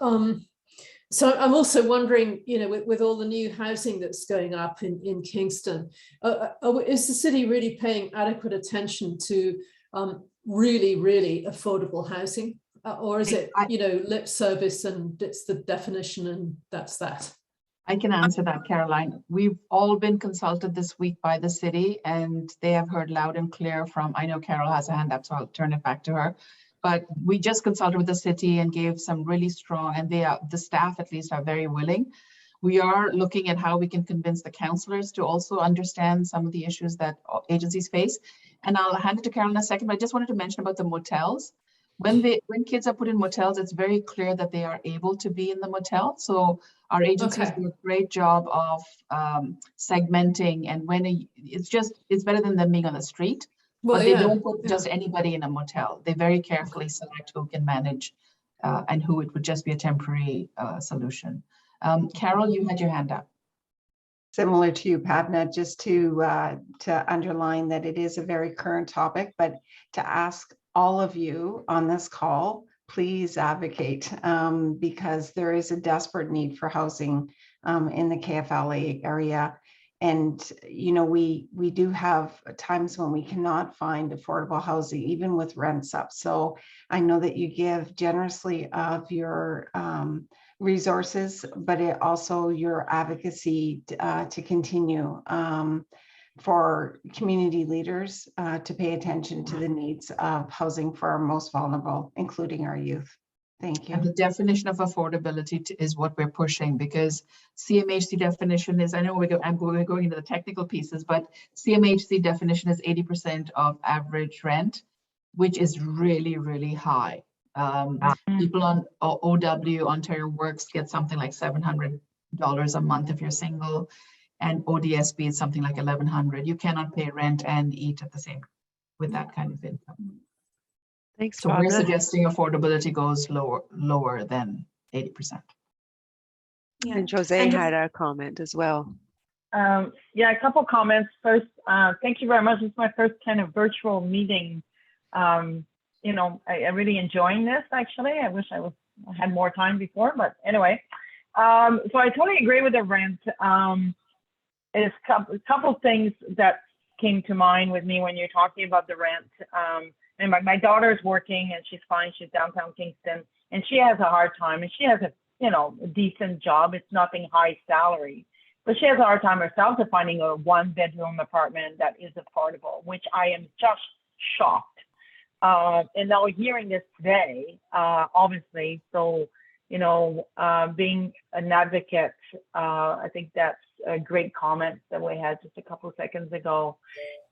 So I'm also wondering, you know, with all the new housing that's going up in Kingston, is the city really paying adequate attention to really, really affordable housing? Or is it, you know, lip service and it's the definition and that's that? I can answer that, Caroline. We've all been consulted this week by the city, and they have heard loud and clear from, I know Carol has a hand up, so I'll turn it back to her. but we just consulted with the city and gave some really strong, and the staff at least are very willing. We are looking at how we can convince the counselors to also understand some of the issues that agencies face. And I'll hand it to Carol in a second, but I just wanted to mention about the motels. When kids are put in motels, it's very clear that they are able to be in the motel. So our agencies do a great job of segmenting, and it's better than them being on the street. Well, but they yeah, don't put just anybody in a motel. They very carefully select who can manage and who it would just be a temporary solution. Carol, you had your hand up. Similar to you, Pavna, just to underline that it is a very current topic, but to ask all of you on this call, please advocate because there is a desperate need for housing in the KFL&A area. And, you know, we do have times when we cannot find affordable housing, even with rents up. So I know that you give generously of your resources, but it also your advocacy to continue for community leaders to pay attention to the needs of housing for our most vulnerable, including our youth. Thank you. And the definition of affordability is what we're pushing, because CMHC definition is, I know we're going into the technical pieces, but CMHC definition is 80% of average rent, which is really, really high. People on OW, Ontario Works, get something like $700 a month if you're single, and ODSP is something like $1,100. You cannot pay rent and eat at the same with that kind of income. Thanks. So we're suggesting affordability goes lower than 80%. Yeah. And Jose had a comment as well. Yeah, a couple comments. First, thank you very much. It's my first kind of virtual meeting. You know, I'm really enjoying this, actually. I wish I had more time before, but anyway. So I totally agree with the rent. There's a couple things that came to mind with me when you're talking about the rent. And my daughter's working and she's fine. She's downtown Kingston and she has a hard time, and she has a decent job. It's nothing high salary, but she has a hard time herself to finding a 1-bedroom apartment that is affordable, which I am just shocked. And now hearing this today, obviously, so, being an advocate, I think that's a great comment that we had just a couple of seconds ago.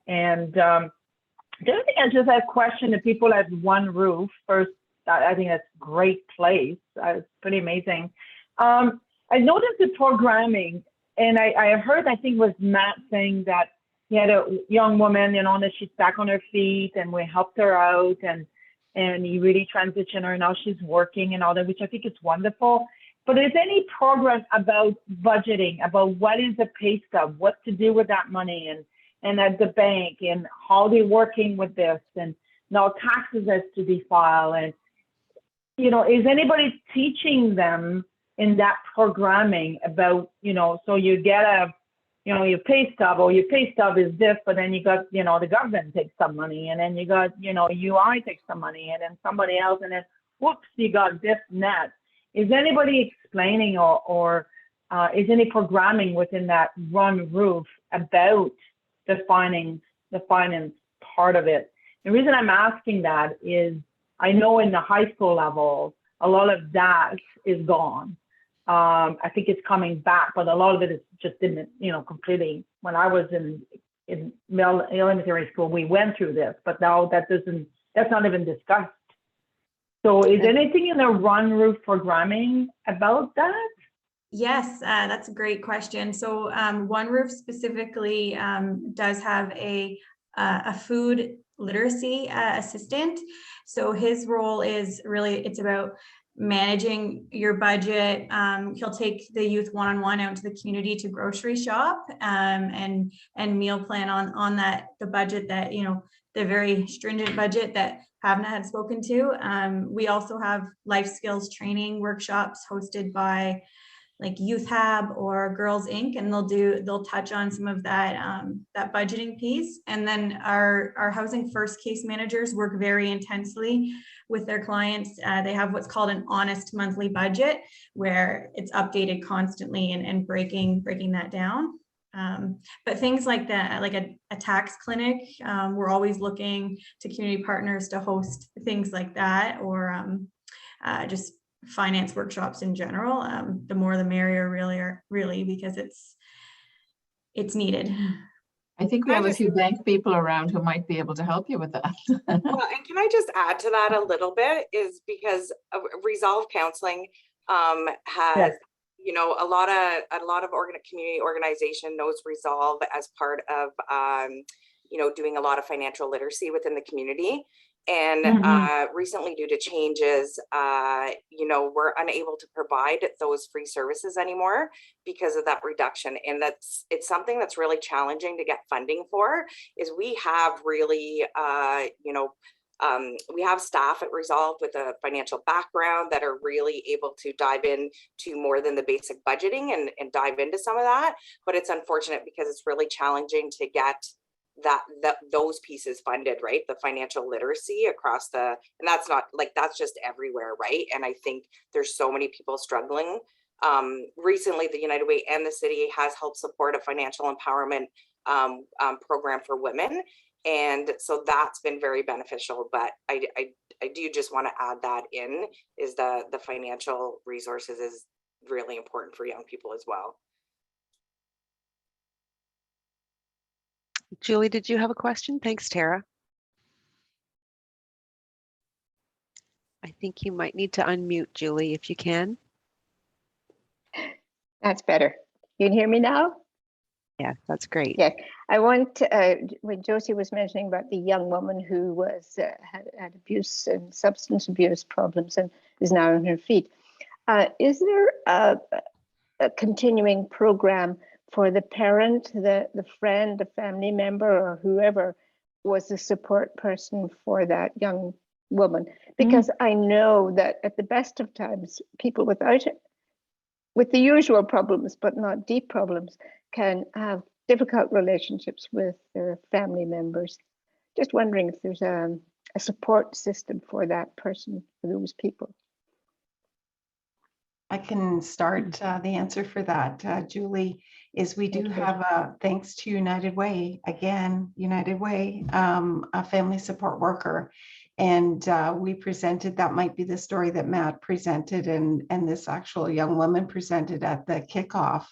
And the other thing, I just had a question to people at One Roof. First, I think that's a great place. It's pretty amazing. I noticed the programming, and I heard, I think it was Matt saying that he had a young woman, that she's back on her feet, and we helped her out, and he really transitioned her. Now she's working and all that, which I think is wonderful. But is any progress about budgeting, about what is a pay stub, what to do with that money, and at the bank, and how they're working with this, and now taxes has to be filed, and is anybody teaching them in that programming about, so you get your pay stub, or your pay stub is this, but then you got, the government takes some money, and then you got, UI takes some money, and then somebody else, and then whoops, you got this and that. Is anybody explaining or is any programming within that One Roof about the finance part of it? The reason I'm asking that is I know in the high school level, a lot of that is gone. I think it's coming back, but a lot of it is just didn't, completely. When I was in elementary school, we went through this, but now that's not even discussed. So is anything in the One Roof programming about that? Yes, that's a great question. So One Roof specifically does have a food literacy assistant. So his role is really, it's about managing your budget. He'll take the youth one-on-one out to the community to grocery shop and meal plan on the budget that, the very stringent budget that Pavna had spoken to. We also have life skills training workshops hosted by like Youth Hub or Girls Inc. And they'll touch on some of that that budgeting piece. And then our Housing First case managers work very intensely with their clients. They have what's called an honest monthly budget, where it's updated constantly and breaking that down. But things like that, like a tax clinic, we're always looking to community partners to host things like that, or just finance workshops in general. The more the merrier, really, because it's needed. I think we have a few bank people around who might be able to help you with that. Well, and can I just add to that a little bit, is because Resolve Counseling has, you know, a lot of community organization knows Resolve as part of, you know, doing a lot of financial literacy within the community. And recently, due to changes, you know, we're unable to provide those free services anymore because of that reduction. And it's something that's really challenging to get funding for. Is we have really, you know, we have staff at Resolve with a financial background that are really able to dive into more than the basic budgeting and dive into some of that. But it's unfortunate because it's really challenging to get those pieces funded, right? The financial literacy across and that's not like, that's just everywhere, right? And I think there's so many people struggling. Recently, the United Way and the city has helped support a financial empowerment program for women. And so that's been very beneficial. But I do just want to add that in, is the financial resources is really important for young people as well. Julie, did you have a question? Thanks, Tara. I think you might need to unmute, Julie, if you can. That's better. You can hear me now? Yeah, that's great. Yes, I want when Josie was mentioning about the young woman who was had abuse and substance abuse problems and is now on her feet. Is there a continuing program for the parent, the friend, the family member, or whoever was the support person for that young woman? Because I know that at the best of times, people with the usual problems, but not deep problems, can have difficult relationships with their family members. Just wondering if there's a support system for that person, for those people. I can start the answer for that, Julie, is we do have, thanks to United Way, again, United Way, a family support worker. And we presented, that might be the story that Matt presented and this actual young woman presented at the kickoff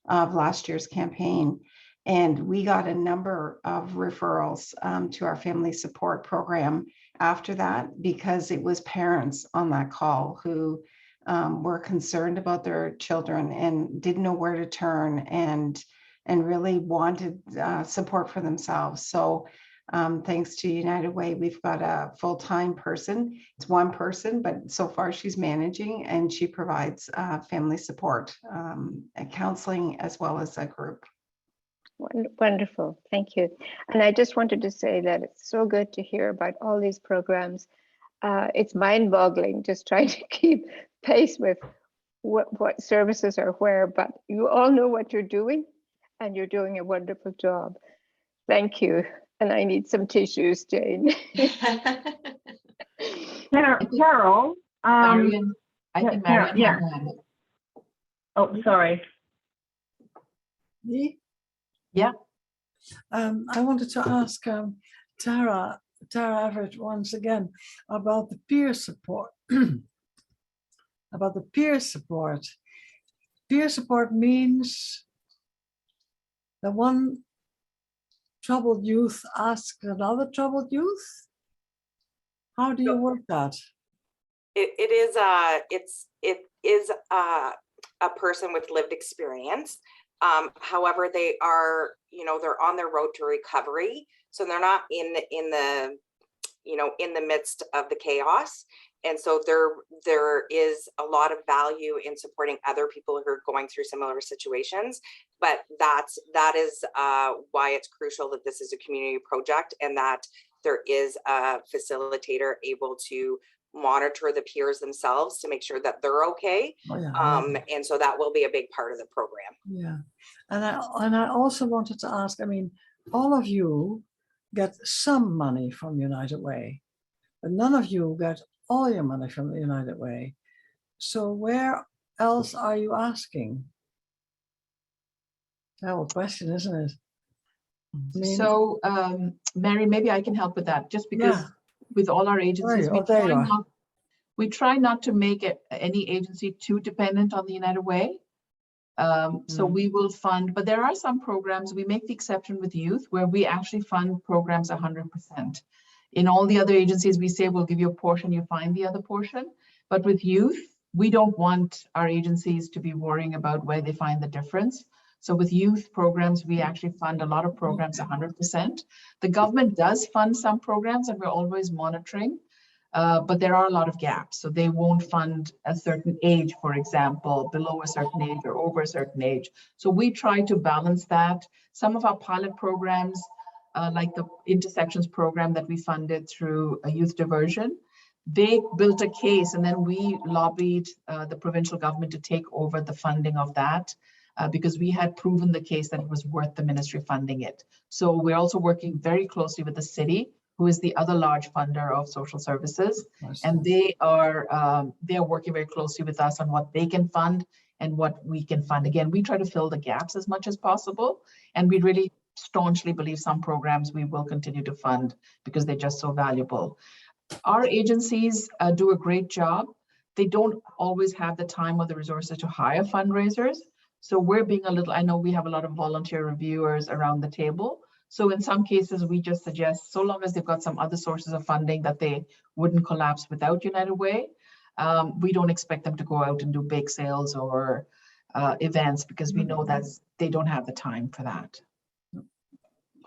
of last year's campaign. And we got a number of referrals to our family support program after that, because it was parents on that call who were concerned about their children and didn't know where to turn and really wanted support for themselves. So thanks to United Way, we've got a full-time person. It's one person, but so far she's managing, and she provides family support, counseling, as well as a group. Wonderful, thank you. And I just wanted to say that it's so good to hear about all these programs. It's mind-boggling just trying to keep pace with what services are where, but you all know what you're doing, and you're doing a wonderful job. Thank you. And I need some tissues, Jane. Carol. Marion, I think Marion. Yeah. Oh, sorry. Me? Yeah. I wanted to ask Tara Everett once again about the peer support. About the peer support. Peer support means that one troubled youth asks another troubled youth. How do you work that? It is a person with lived experience. However, they are, you know, they're on their road to recovery, so they're not in the midst of the chaos. And so there is a lot of value in supporting other people who are going through similar situations. But that is why it's crucial that this is a community project, and that there is a facilitator able to monitor the peers themselves to make sure that they're okay. Oh, yeah. And so that will be a big part of the program. Yeah, and I also wanted to ask, I mean, all of you get some money from United Way, but none of you get all your money from the United Way. So where else are you asking? Terrible question, isn't it? I mean, So, Mary, maybe I can help with that, just because yeah. with all our agencies, Oh, there you are. we try not to make any agency too dependent on the United Way. So we will fund, but there are some programs, we make the exception with youth, where we actually fund programs 100%. In all the other agencies, we say we'll give you a portion, you find the other portion. But with youth, we don't want our agencies to be worrying about where they find the difference. So with youth programs, we actually fund a lot of programs 100%. The government does fund some programs, and we're always monitoring. But there are a lot of gaps. So they won't fund a certain age, for example, below a certain age or over a certain age. So we try to balance that. Some of our pilot programs, like the Intersections program that we funded through a youth diversion, they built a case, and then we lobbied the provincial government to take over the funding of that because we had proven the case that it was worth the ministry funding it. So we're also working very closely with the city, who is the other large funder of social services. And they are working very closely with us on what they can fund and what we can fund. Again, we try to fill the gaps as much as possible. And we really staunchly believe some programs we will continue to fund because they're just so valuable. Our agencies do a great job. They don't always have the time or the resources to hire fundraisers. So we're being a little, I know we have a lot of volunteer reviewers around the table. So in some cases, we just suggest, so long as they've got some other sources of funding that they wouldn't collapse without United Way, we don't expect them to go out and do bake sales or events because we know that they don't have the time for that.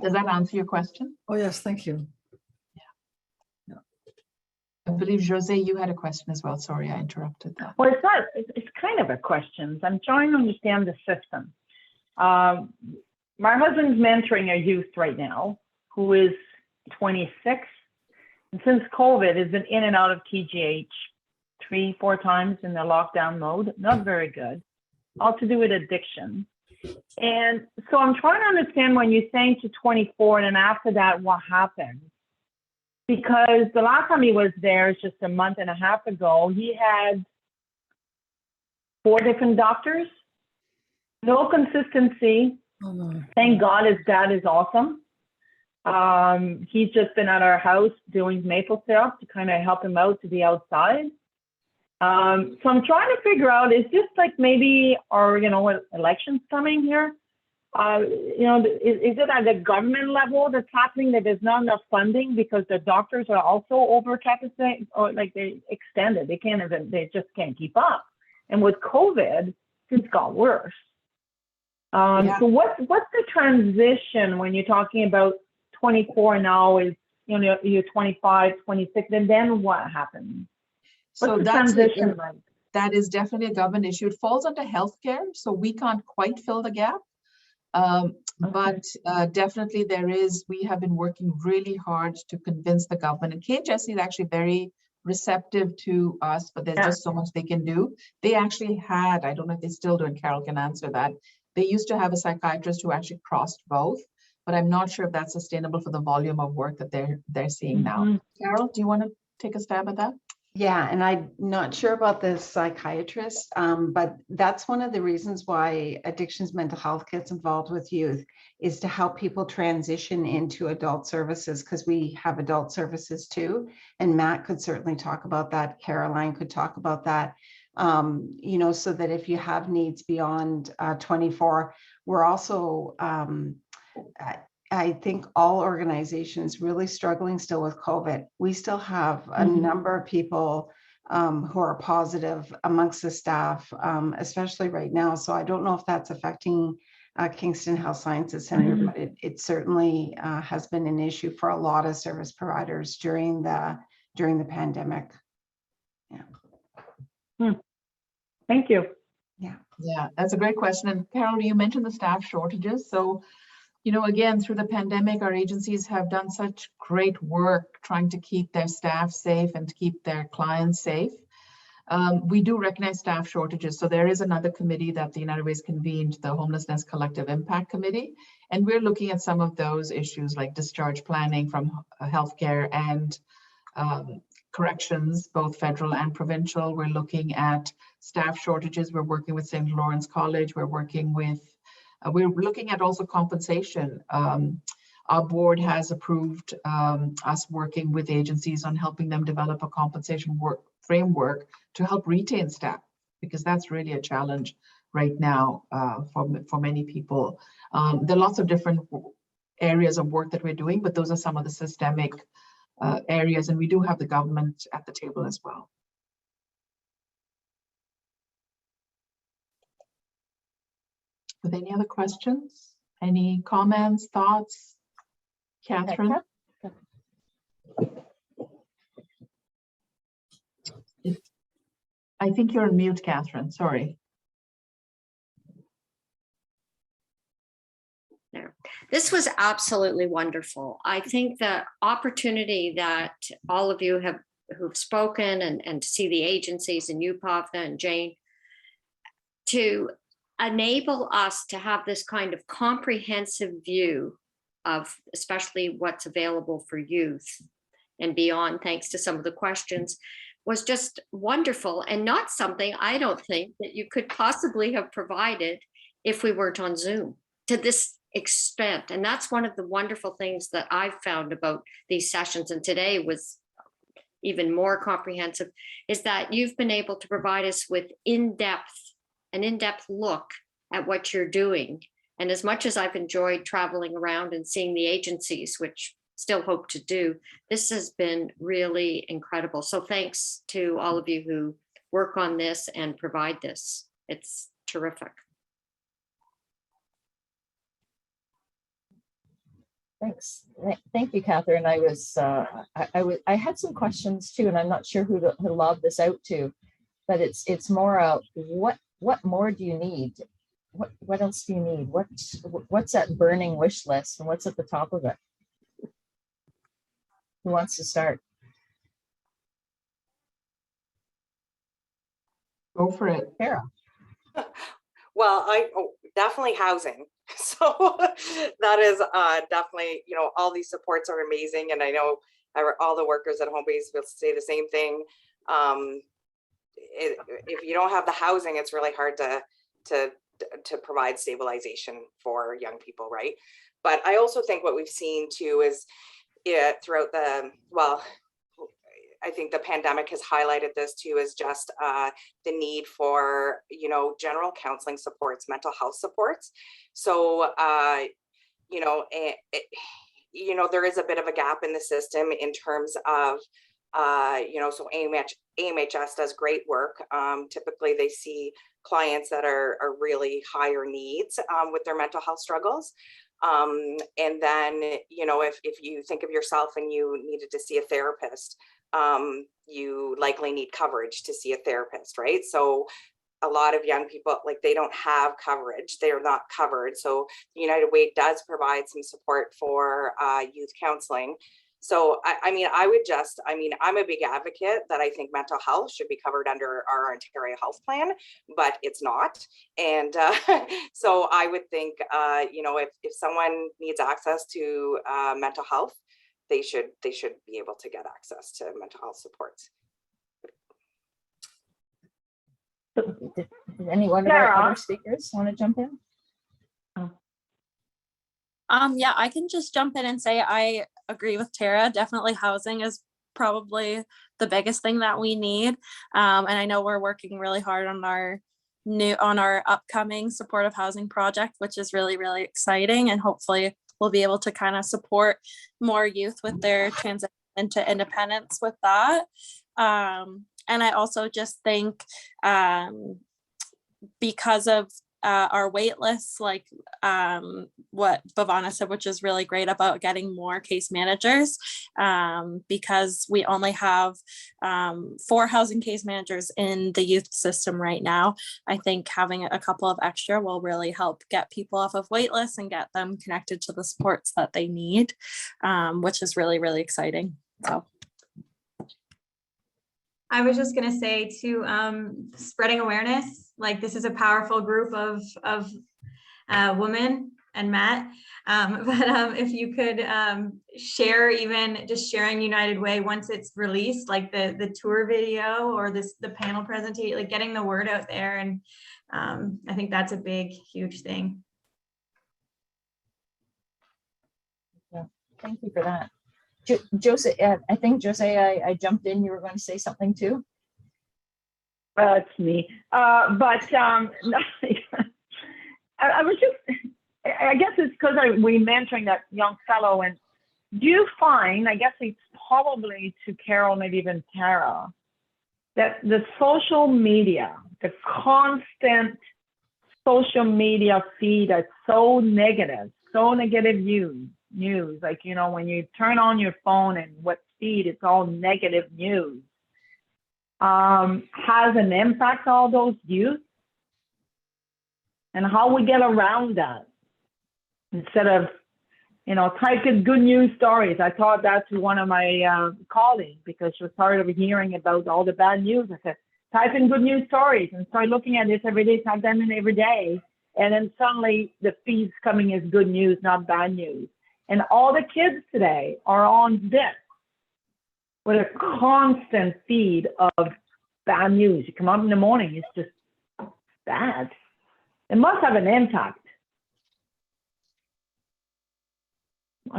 Does that answer your question? Oh, yes, thank you. I believe, Jose, you had a question as well. Sorry, I interrupted that. Well, it's kind of a question. I'm trying to understand the system. My husband's mentoring a youth right now who is 26. And since COVID, has been in and out of TGH 3-4 times in the lockdown mode. Not very good. All to do with addiction. And so I'm trying to understand when you're saying to 24 and then after that, what happens? Because the last time he was there, just a month and a half ago, he had 4 different doctors, no consistency. Oh, no. Thank God his dad is awesome. He's just been at our house doing maple syrup to kind of help him out to be outside. So I'm trying to figure out, is this like maybe, or, elections coming here? Is it at the government level that's happening that there's not enough funding because the doctors are also over capacity, or like they extended, they just can't keep up. And with COVID, it's got worse. So what's the transition when you're talking about 24 now is, you're 25, 26, and then what happens? What's the transition like? That is definitely a government issue. It falls under healthcare, so we can't quite fill the gap. But definitely we have been working really hard to convince the government, and KHSC is actually very receptive to us, but there's just so much they can do. They actually had, I don't know if they still do, and Carol can answer that. They used to have a psychiatrist who actually crossed both, but I'm not sure if that's sustainable for the volume of work that they're seeing now. Carol, do you want to take a stab at that? Yeah, and I'm not sure about the psychiatrist, but that's one of the reasons why addictions mental health gets involved with youth, is to help people transition into adult services, because we have adult services too. And Matt could certainly talk about that. Caroline could talk about that. So that if you have needs beyond 24, we're also, I think all organizations really struggling still with COVID. We still have a number of people who are positive amongst the staff, especially right now. So I don't know if that's affecting Kingston Health Sciences Center, but it certainly has been an issue for a lot of service providers during the pandemic. Yeah. Thank you. Yeah, that's a great question. And Carol, you mentioned the staff shortages. So, again, through the pandemic, our agencies have done such great work trying to keep their staff safe and to keep their clients safe. We do recognize staff shortages. So there is another committee that the United Way's convened, the Homelessness Collective Impact Committee. And we're looking at some of those issues like discharge planning from healthcare and corrections, both federal and provincial. We're looking at staff shortages. We're working with St. Lawrence College. We're working with We're looking at also compensation. Our board has approved us working with agencies on helping them develop a compensation framework to help retain staff, because that's really a challenge right now for many people. There are lots of different areas of work that we're doing, but those are some of the systemic areas, and we do have the government at the table as well. With any other questions? Any comments, thoughts? Catherine? I think you're on mute, Catherine, sorry. This was absolutely wonderful. I think the opportunity that all of you who've spoken and to see the agencies and you, Pavna and Jane, to enable us to have this kind of comprehensive view of especially what's available for youth and beyond, thanks to some of the questions, was just wonderful, and not something I don't think that you could possibly have provided if we weren't on Zoom to this extent. And that's one of the wonderful things that I've found about these sessions, and today was even more comprehensive, is that you've been able to provide us with an in-depth look at what you're doing. And as much as I've enjoyed traveling around and seeing the agencies, which still hope to do, this has been really incredible. So thanks to all of you who work on this and provide this. It's terrific. Thanks. Thank you, Catherine. I had some questions too, and I'm not sure who to lob this out to, but it's more what more do you need? What else do you need? What's that burning wish list, and what's at the top of it? Who wants to start? Go for it, Sarah. Well, definitely housing. So that is definitely, all these supports are amazing. And I know all the workers at home base will say the same thing. If you don't have the housing, it's really hard to provide stabilization for young people, right? But I also think what we've seen too is throughout I think the pandemic has highlighted this too, is just the need for, general counseling supports, mental health supports. So, there is a bit of a gap in the system in terms of, so AMHS does great work. Typically they see clients that are really higher needs with their mental health struggles. And then, if you think of yourself and you needed to see a therapist, you likely need coverage to see a therapist, right? So a lot of young people, they don't have coverage, they're not covered. So the United Way does provide some support for youth counseling. So, I'm a big advocate that I think mental health should be covered under our Ontario Health Plan, but it's not. And so I would think, if someone needs access to mental health, they should be able to get access to mental health supports. Did anyone of our other speakers want to jump in? Yeah, I can just jump in and say I agree with Tara. Definitely housing is probably the biggest thing that we need. And I know we're working really hard on our upcoming supportive housing project, which is really, really exciting. And hopefully we'll be able to kind of support more youth with their transition into independence with that. And I also just think because of our wait lists, like what Bhavana said, which is really great about getting more case managers, because we only have 4 housing case managers in the youth system right now. I think having a couple of extra will really help get people off of wait lists and get them connected to the supports that they need, which is really, really exciting. So I was just going to say to spreading awareness, this is a powerful group of women and Matt, but if you could share, even just sharing United Way once it's released, like the tour video or the panel presentation, getting the word out there. And I think that's a big, huge thing. Thank you for that. Jose, I think Jose, I jumped in. You were going to say something too. It's me. I was just, I guess it's because we're mentoring that young fellow, and do you find, I guess it's probably to Carol, maybe even Tara, that the social media, the constant social media feed that's so negative news, like, you know, when you turn on your phone and what feed, it's all negative news, has an impact on all those youth, and how we get around that instead of, you know, type in good news stories. I taught that to one of my colleagues because she was tired of hearing about all the bad news. I said, type in good news stories and start looking at this every day, type them in every day. And then suddenly the feed's coming as good news, not bad news. And all the kids today are on this with a constant feed of bad news. You come up in the morning, it's just bad. It must have an impact.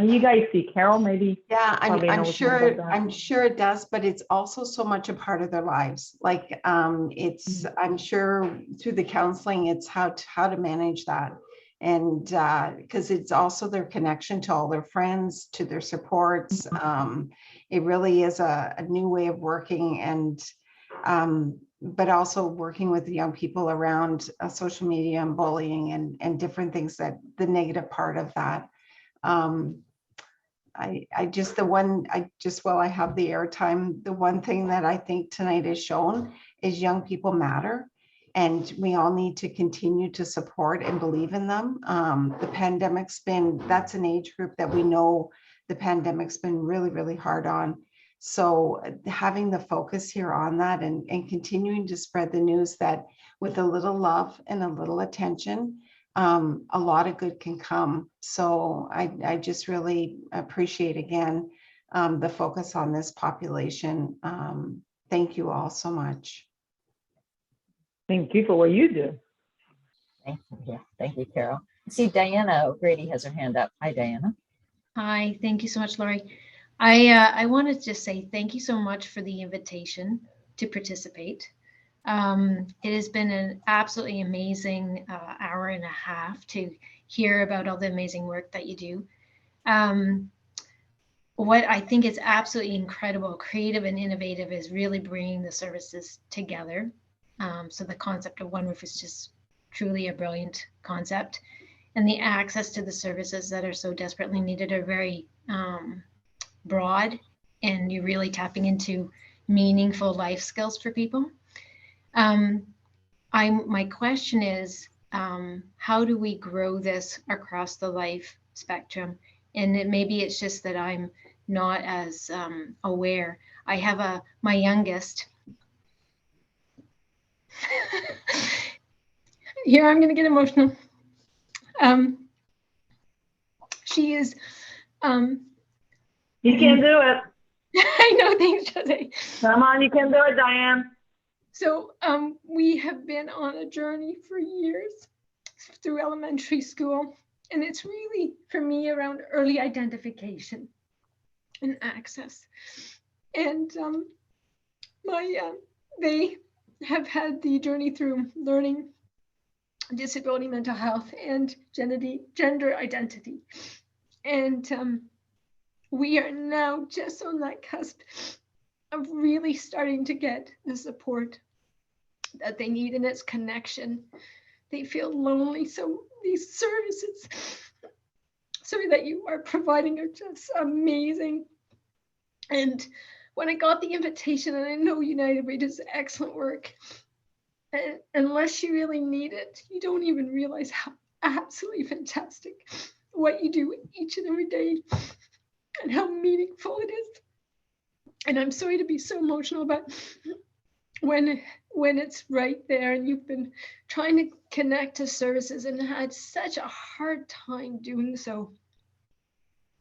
You guys see, Carol, maybe? Yeah, I'm sure it does, but it's also so much a part of their lives. Like it's, I'm sure through the counseling, it's how to manage that. And because it's also their connection to all their friends, to their supports. It really is a new way of working, and but also working with the young people around social media and bullying and different things, that the negative part of that. While I have the airtime, the one thing that I think tonight has shown is young people matter, and we all need to continue to support and believe in them. The pandemic's been, that's an age group that we know the pandemic's been really, really hard on. So having the focus here on that and continuing to spread the news that with a little love and a little attention, a lot of good can come. So I just really appreciate again the focus on this population. Thank you all so much. Thank you for what you do. Thank you, Carol. See, Diana O'Grady has her hand up. Hi, Diana. Hi, thank you so much, Laurie. I wanted to just say thank you so much for the invitation to participate. It has been an absolutely amazing hour and a half to hear about all the amazing work that you do. What I think is absolutely incredible, creative and innovative, is really bringing the services together. So the concept of One Roof is just truly a brilliant concept. And the access to the services that are so desperately needed are very broad, and you're really tapping into meaningful life skills for people. My question is, how do we grow this across the life spectrum? And maybe it's just that I'm not as aware. I have my youngest. Here, I'm going to get emotional. She is. You can do it. I know, thanks, Jose. Come on, you can do it, Diane. So we have been on a journey for years through elementary school, and it's really, for me, around early identification and access. And they have had the journey through learning disability, mental health, and gender identity. And we are now just on that cusp of really starting to get the support that they need, and its connection. They feel lonely, so these services that you are providing are just amazing. And when I got the invitation, and I know United Way does excellent work, and unless you really need it, you don't even realize how absolutely fantastic what you do each and every day and how meaningful it is. And I'm sorry to be so emotional, but when it's right there and you've been trying to connect to services and had such a hard time doing so,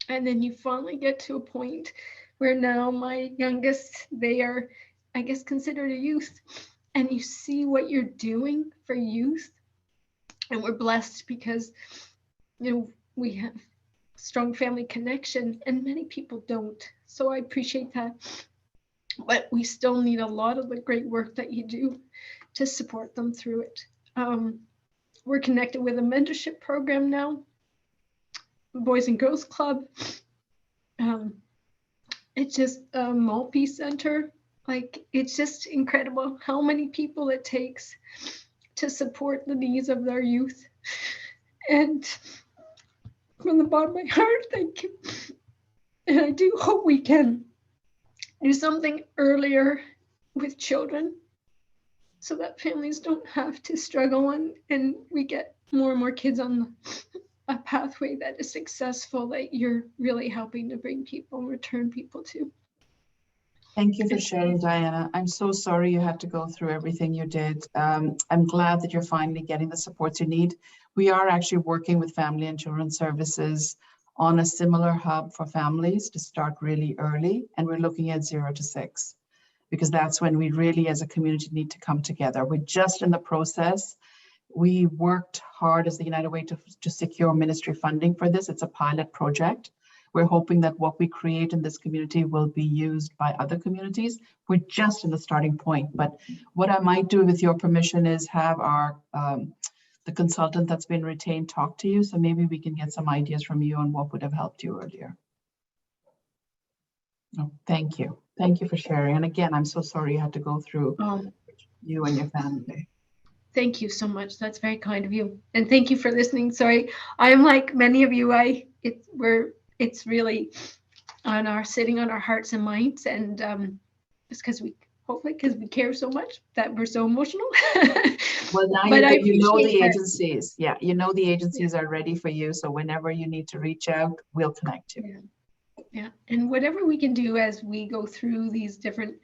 and then you finally get to a point where now my youngest, they are, I guess, considered a youth, and you see what you're doing for youth. And we're blessed because, you know, we have strong family connection, and many people don't. So I appreciate that. But we still need a lot of the great work that you do to support them through it. We're connected with a mentorship program now, Boys and Girls Club. It's just a Maltby Center. Like, it's just incredible how many people it takes to support the needs of their youth. And from the bottom of my heart, thank you. And I do hope we can do something earlier with children so that families don't have to struggle, and we get more and more kids on a pathway that is successful, that you're really helping to bring people, return people to. Thank you for sharing, Diana. I'm so sorry you had to go through everything you did. I'm glad that you're finally getting the supports you need. We are actually working with Family and Children's Services on a similar hub for families to start really early, and we're looking at 0 to 6, because that's when we really as a community need to come together. We're just in the process. We worked hard as the United Way to secure ministry funding for this. It's a pilot project. We're hoping that what we create in this community will be used by other communities. We're just in the starting point, but what I might do with your permission is have our the consultant that's been retained talk to you, so maybe we can get some ideas from you on what would have helped you earlier. Oh, thank you. Thank you for sharing. And again, I'm so sorry you had to go through you and your family. Thank you so much. That's very kind of you. And thank you for listening. Sorry, I'm like many of you, it's really sitting on our hearts and minds, and it's because we care so much that we're so emotional. Well, now you know the agencies. Yeah, you know the agencies are ready for you. So whenever you need to reach out, we'll connect you. Yeah, and whatever we can do as we go through these different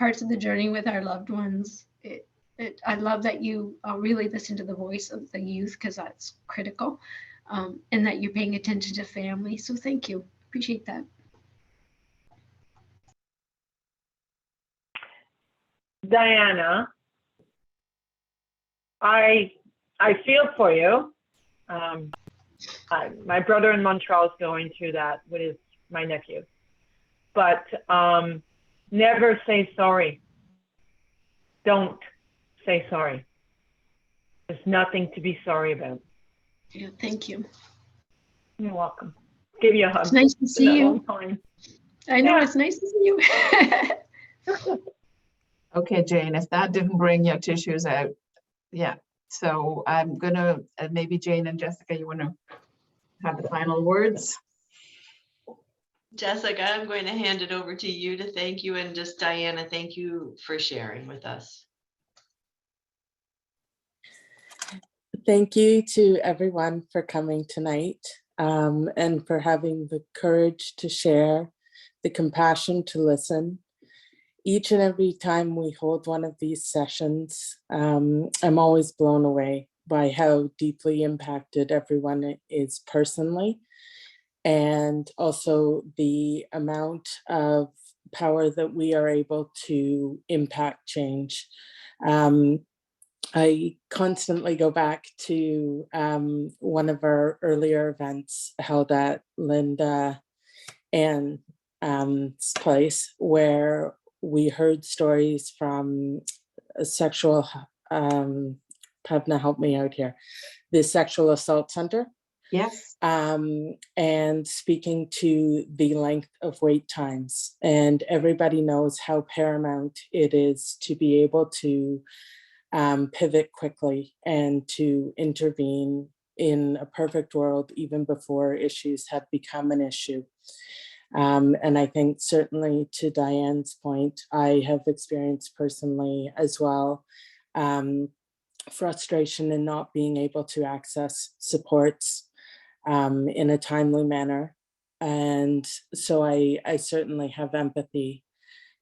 parts of the journey with our loved ones. I love that you really listen to the voice of the youth, because that's critical, and that you're paying attention to family. So thank you. Appreciate that. Diana, I feel for you. My brother in Montreal is going through that with my nephew, but never say sorry. Don't say sorry. There's nothing to be sorry about. Yeah, thank you. You're welcome. Give you a hug. It's nice to see you. I know, Yeah. it's nice to see you. Okay, Jane, if that didn't bring your tissues out, yeah. So I'm gonna, maybe Jane and Jessica, you wanna have the final words? Jessica, I'm going to hand it over to you to thank you, and just Diana, thank you for sharing with us. Thank you to everyone for coming tonight, and for having the courage to share, the compassion to listen. Each and every time we hold one of these sessions, I'm always blown away by how deeply impacted everyone is personally, and also the amount of power that we are able to impact change. I constantly go back to one of our earlier events held at Linda Ann's place, where we heard stories from a sexual, Pavna, help me out here, the Sexual Assault Center. Yes. And speaking to the length of wait times. And everybody knows how paramount it is to be able to pivot quickly and to intervene in a perfect world even before issues have become an issue. And I think certainly to Diane's point, I have experienced personally as well, frustration in not being able to access supports in a timely manner. And so I certainly have empathy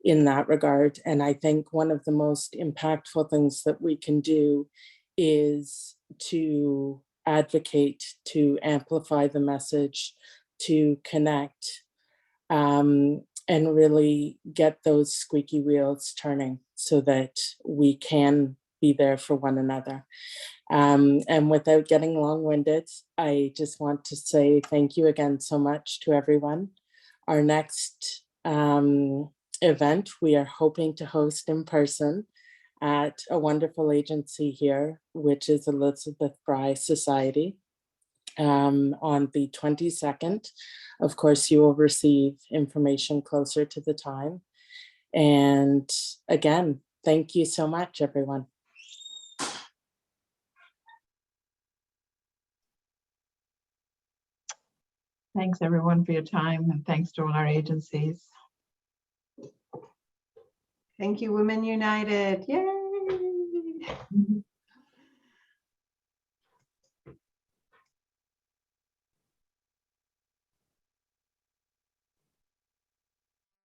in that regard. And I think one of the most impactful things that we can do is to advocate, to amplify the message, to connect, and really get those squeaky wheels turning so that we can be there for one another. And without getting long-winded, I just want to say thank you again so much to everyone. Our next event, we are hoping to host in person at a wonderful agency here, which is Elizabeth Fry Society, on the 22nd. Of course, you will receive information closer to the time. And again, thank you so much, everyone. Thanks everyone for your time, and thanks to all our agencies. Thank you, Women United. Yay!